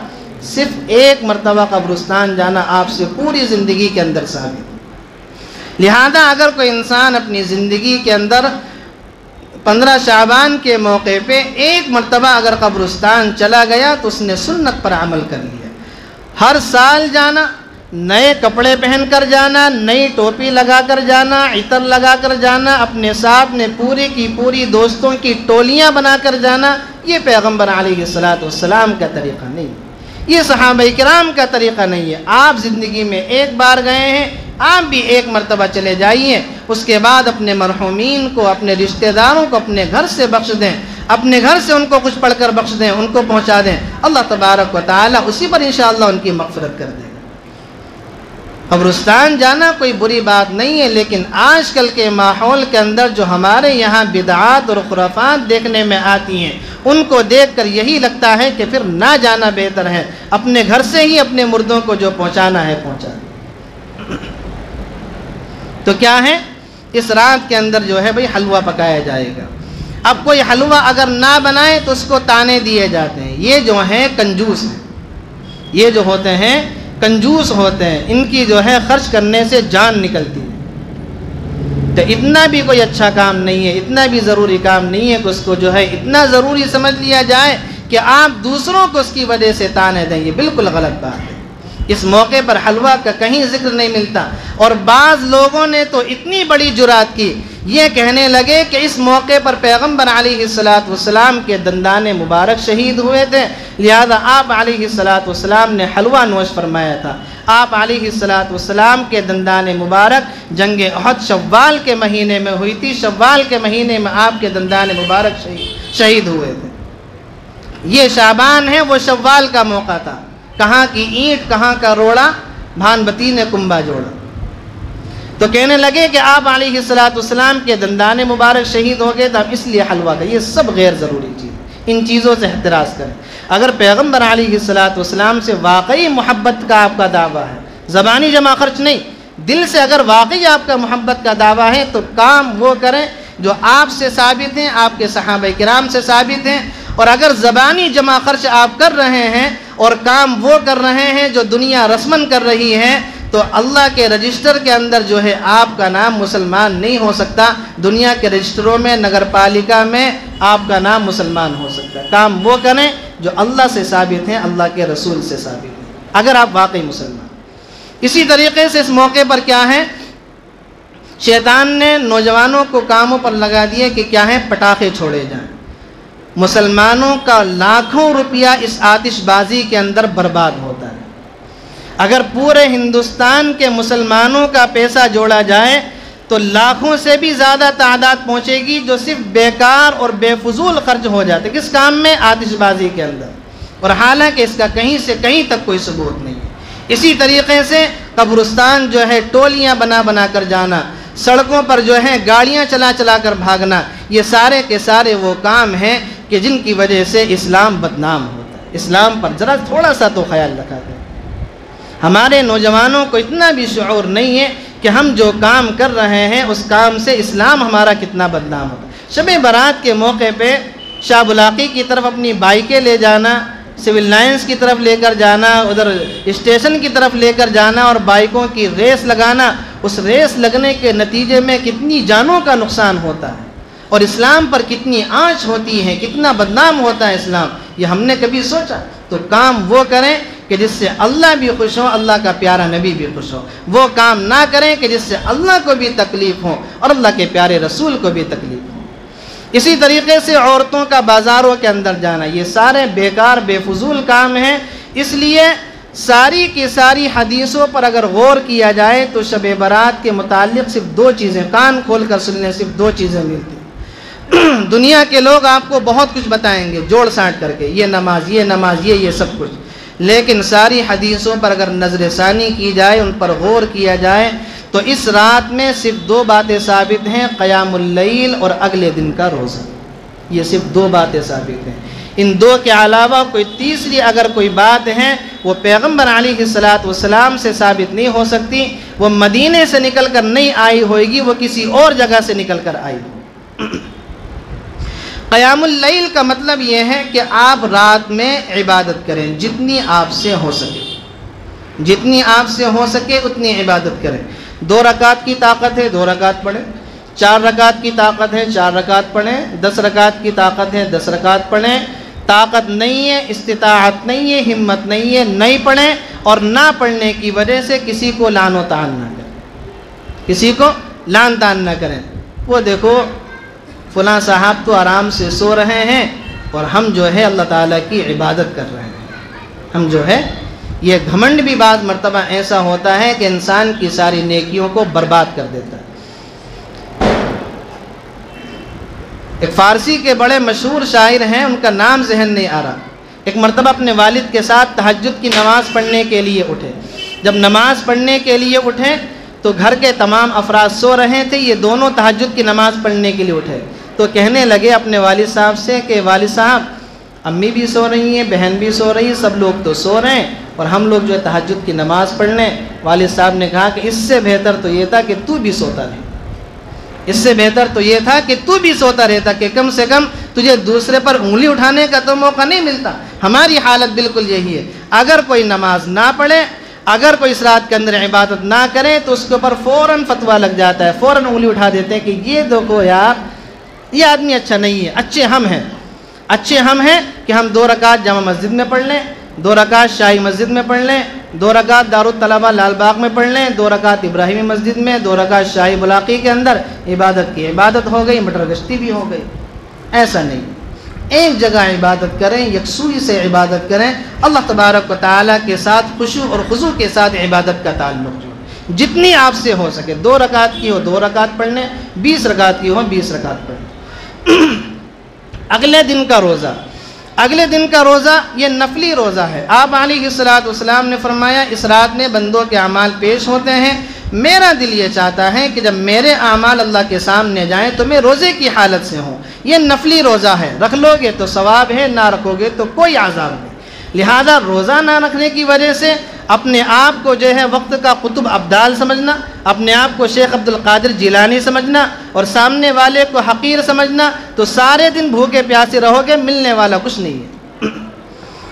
صرف 1 مرتبہ قبرستان جانا آپ سے پوری زندگی کے اندر ثابت ہے۔ لہذا اگر کوئی انسان اپنی زندگی کے اندر 15 شعبان کے موقع پہ 1 مرتبہ اگر قبرستان چلا گیا تو اس نے سنت پر عمل کر لیا۔ ہر سال جانا، نئے کپڑے پہن کر جانا، نئی ٹوپی لگا کر جانا، عطر لگا کر جانا، اپنے ساتھ میں پوری کی پوری دوستوں کی ٹولیاں بنا کر جانا، یہ پیغمبر علیہ السلام کا طریقہ نہیں، یہ صحابہ کرام کا طریقہ نہیں ہے۔ آپ زندگی میں 1 بار گئے ہیں، آپ بھی 1 مرتبہ چلے جائیے، اس کے بعد اپنے مرحومین کو، اپنے رشتہ داروں کو اپنے گھر سے بخش دیں، اپنے گھر سے ان کو کچھ پڑھ کر بخش دیں، ان کو پہنچا دیں، اللہ تبارک و تعالی اسی پر انشاءاللہ ان کی مغفرت کر دے گا۔ قبرستان جانا کوئی بری بات نہیں ہے، لیکن آج کل کے ماحول کے اندر جو ہمارے یہاں بدعات اور خرافات دیکھنے میں آتی ہیں، ان کو دیکھ کر یہی لگتا ہے کہ پھر نہ جانا بہتر ہے، اپنے گھر سے ہی اپنے مردوں کو جو پہنچانا ہے پہنچا۔ تو کیا ہے، اس رات کے اندر جو ہے بھئی حلوہ پکایا جائے گا۔ اب کوئی حلوہ اگر نہ بنائے تو اس کو تانے دیے جاتے ہیں، یہ جو ہیں کنجوس ہیں، یہ جو ہوتے ہیں کنجوس ہوتے ہیں، ان کی جو ہے خرچ کرنے سے جان نکلتی ہے۔ تو اتنا بھی کوئی اچھا کام نہیں ہے، اتنا بھی ضروری کام نہیں ہے کہ اس کو جو ہے اتنا ضروری سمجھ لیا جائے کہ آپ دوسروں کو اس کی وجہ سے تانے دیں، یہ بالکل غلط بات ہے۔ اس موقع پر حلوہ کا کہیں ذکر نہیں ملتا، اور بعض لوگوں نے تو اتنی بڑی جرات کی، یہ کہنے لگے کہ اس موقع پر پیغمبر علیہ السلام کے دندان مبارک شہید ہوئے تھے، لہذا آپ علیہ السلام نے حلوہ نوش فرمایا تھا۔ آپ علیہ السلام کے دندان مبارک جنگ احد شوال کے مہینے میں ہوئی تھی، شوال کے مہینے میں آپ کے دندان مبارک شہید ہوئے تھے۔ یہ شعبان ہے، وہ شوال کا موقع تھا، کہاں کی اینٹ کہاں کا روڑا، بھانبتی نے کنبا جوڑا۔ تو کہنے لگے کہ آپ علیہ السلام کے دندان مبارک شہید ہو گئے، تو اب اس لیے حلوہ کا، یہ سب غیر ضروری چیز، ان چیزوں سے احتراز کریں۔ اگر پیغمبر علیہ السلام سے واقعی محبت کا آپ کا دعویٰ ہے، زبانی جمع خرچ نہیں، دل سے اگر واقعی آپ کا محبت کا دعویٰ ہے، تو کام وہ کریں جو آپ سے ثابت ہیں، آپ کے صحابہ کرام سے ثابت ہیں۔ اور اگر زبانی جمع خرچ آپ کر رہے ہیں اور کام وہ کر رہے ہیں جو دنیا رسماً کر رہی ہے، تو اللہ کے رجسٹر کے اندر جو ہے آپ کا نام مسلمان نہیں ہو سکتا، دنیا کے رجسٹروں میں، نگر پالیکا میں آپ کا نام مسلمان ہو سکتا ہے۔ کام وہ کریں جو اللہ سے ثابت ہیں، اللہ کے رسول سے ثابت ہیں، اگر آپ واقعی مسلمان۔ اسی طریقے سے اس موقع پر کیا ہے، شیطان نے نوجوانوں کو کاموں پر لگا دیے کہ کیا ہے، پٹاخے چھوڑے جائیں۔ مسلمانوں کا لاکھوں روپیہ اس آتش بازی کے اندر برباد ہوتا ہے۔ اگر پورے ہندوستان کے مسلمانوں کا پیسہ جوڑا جائے تو لاکھوں سے بھی زیادہ تعداد پہنچے گی، جو صرف بیکار اور بے فضول خرچ ہو جاتے کس کام میں، آتش بازی کے اندر، اور حالانکہ اس کا کہیں سے کہیں تک کوئی ثبوت نہیں ہے۔ اسی طریقے سے قبرستان جو ہے ٹولیاں بنا بنا کر جانا، سڑکوں پر جو ہے گاڑیاں چلا چلا کر بھاگنا، یہ سارے کے سارے وہ کام ہیں کہ جن کی وجہ سے اسلام بدنام ہوتا ہے۔ اسلام پر ذرا تھوڑا سا تو خیال رکھا کریں۔ ہمارے نوجوانوں کو اتنا بھی شعور نہیں ہے کہ ہم جو کام کر رہے ہیں اس کام سے اسلام ہمارا کتنا بدنام ہوتا ہے۔ شب برات کے موقع پہ شاہ بلاقی کی طرف اپنی بائکیں لے جانا، سول لائنز کی طرف لے کر جانا، ادھر اسٹیشن کی طرف لے کر جانا اور بائکوں کی ریس لگانا، اس ریس لگنے کے نتیجے میں کتنی جانوں کا نقصان ہوتا ہے اور اسلام پر کتنی آنچ ہوتی ہے، کتنا بدنام ہوتا ہے اسلام، یہ ہم نے کبھی سوچا؟ تو کام وہ کریں کہ جس سے اللہ بھی خوش ہو، اللہ کا پیارا نبی بھی خوش ہو۔ وہ کام نہ کریں کہ جس سے اللہ کو بھی تکلیف ہو اور اللہ کے پیارے رسول کو بھی تکلیف ہو۔ اسی طریقے سے عورتوں کا بازاروں کے اندر جانا، یہ سارے بیکار بے فضول کام ہیں۔ اس لیے ساری کی ساری حدیثوں پر اگر غور کیا جائے تو شب برات کے متعلق صرف دو چیزیں، کان کھول کر سننے صرف دو چیزیں ملتی ہیں۔ دنیا کے لوگ آپ کو بہت کچھ بتائیں گے جوڑ سانٹ کر کے، یہ نماز، یہ نماز، یہ سب کچھ، لیکن ساری حدیثوں پر اگر نظر ثانی کی جائے، ان پر غور کیا جائے، تو اس رات میں صرف دو باتیں ثابت ہیں، قیام اللیل اور اگلے دن کا روزہ، یہ صرف دو باتیں ثابت ہیں۔ ان دو کے علاوہ کوئی تیسری اگر کوئی بات ہے وہ پیغمبر علیہ السلام سے ثابت نہیں ہو سکتی، وہ مدینے سے نکل کر نہیں آئی ہوئے گی، وہ کسی اور جگہ سے نکل کر آئی ہو۔ قیام اللیل کا مطلب یہ ہے کہ آپ رات میں عبادت کریں، جتنی آپ سے ہو سکے، جتنی آپ سے ہو سکے اتنی عبادت کریں۔ 2 رکعت کی طاقت ہے 2 رکعت پڑھیں، 4 رکعت کی طاقت ہے 4 رکعت پڑھیں، 10 رکعت کی طاقت ہے 10 رکعت پڑھیں۔ طاقت نہیں ہے، استطاعت نہیں ہے، ہمت نہیں ہے، نہیں پڑھیں، اور نہ پڑھنے کی وجہ سے کسی کو لعن و طعن نہ کریں، کسی کو لعن طعن نہ کریں۔ وہ دیکھو فلاں صاحب تو آرام سے سو رہے ہیں اور ہم جو ہے اللہ تعالیٰ کی عبادت کر رہے ہیں، ہم جو ہے، یہ گھمنڈ بھی بعض مرتبہ ایسا ہوتا ہے کہ انسان کی ساری نیکیوں کو برباد کر دیتا ہے۔ ایک فارسی کے بڑے مشہور شاعر ہیں، ان کا نام ذہن نہیں آ رہا، ایک مرتبہ اپنے والد کے ساتھ تہجد کی نماز پڑھنے کے لیے اٹھے۔ جب نماز پڑھنے کے لیے اٹھے تو گھر کے تمام افراد سو رہے تھے، یہ دونوں تہجد کی نماز پڑھنے کے لیے اٹھے تو کہنے لگے اپنے والد صاحب سے کہ والد صاحب امی بھی سو رہی ہیں، بہن بھی سو رہی ہیں، سب لوگ تو سو رہے ہیں اور ہم لوگ جو ہے تہجد کی نماز پڑھ لیں۔ والد صاحب نے کہا کہ اس سے بہتر تو یہ تھا کہ تو بھی سوتا رہے، اس سے بہتر تو یہ تھا کہ تو بھی سوتا رہتا، کہ کم سے کم تجھے دوسرے پر انگلی اٹھانے کا تو موقع نہیں ملتا۔ ہماری حالت بالکل یہی ہے، اگر کوئی نماز نہ پڑھے، اگر کوئی اس رات کے اندر عبادت نہ کرے تو اس کے اوپر فوراً فتویٰ لگ جاتا ہے، فوراً انگلی اٹھا دیتے ہیں کہ یہ دیکھو یار یہ آدمی اچھا نہیں ہے۔ اچھے ہم ہیں کہ ہم 2 رکعت جامع مسجد میں پڑھ لیں، 2 رکعت شاہی مسجد میں پڑھ لیں، 2 رکعت دارالطلبہ لال باغ میں پڑھ لیں، 2 رکعت ابراہیمی مسجد میں، 2 رکعت شاہی بلاقی کے اندر عبادت کی عبادت ہو گئی، مٹر گشتی بھی ہو گئی۔ ایسا نہیں، ایک جگہ عبادت کریں، یکسوئی سے عبادت کریں، اللہ تبارک و تعالیٰ کے ساتھ خشوع اور خضوع کے ساتھ عبادت کا تعلق جو جتنی آپ سے ہو سکے، 2 رکعت کی ہو 2 رکعت پڑھ لیں، 20 رکعت کی ہو 20 رکعت پڑھ لیں۔ اگلے دن کا روزہ یہ نفلی روزہ ہے۔ آپ علیہ السلام نے فرمایا اس رات میں بندوں کے اعمال پیش ہوتے ہیں، میرا دل یہ چاہتا ہے کہ جب میرے اعمال اللہ کے سامنے جائیں تو میں روزے کی حالت سے ہوں۔ یہ نفلی روزہ ہے، رکھ لو گے تو ثواب ہے، نہ رکھو گے تو کوئی عذاب نہیں۔ لہذا روزہ نہ رکھنے کی وجہ سے اپنے آپ کو جو ہے وقت کا قطب ابدال سمجھنا، اپنے آپ کو شیخ عبد القادر جیلانی سمجھنا اور سامنے والے کو حقیر سمجھنا، تو سارے دن بھوکے پیاسے رہو گے، ملنے والا کچھ نہیں ہے۔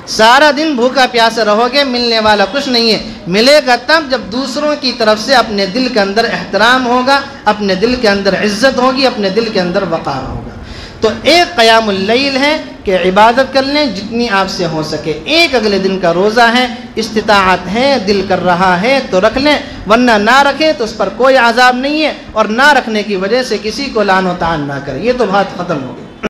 سارا دن بھوکا پیاسے رہو گے، ملنے والا کچھ نہیں ہے۔ ملے گا تب جب دوسروں کی طرف سے اپنے دل کے اندر احترام ہوگا، اپنے دل کے اندر عزت ہوگی، اپنے دل کے اندر وقار ہوگا۔ تو ایک قیام اللیل ہے کہ عبادت کر لیں جتنی آپ سے ہو سکے، ایک اگلے دن کا روزہ ہے، استطاعت ہے، دل کر رہا ہے تو رکھ لیں، ورنہ نہ رکھیں تو اس پر کوئی عذاب نہیں ہے، اور نہ رکھنے کی وجہ سے کسی کو لعن و طعن نہ کریں۔ یہ تو بات ختم ہو گئی۔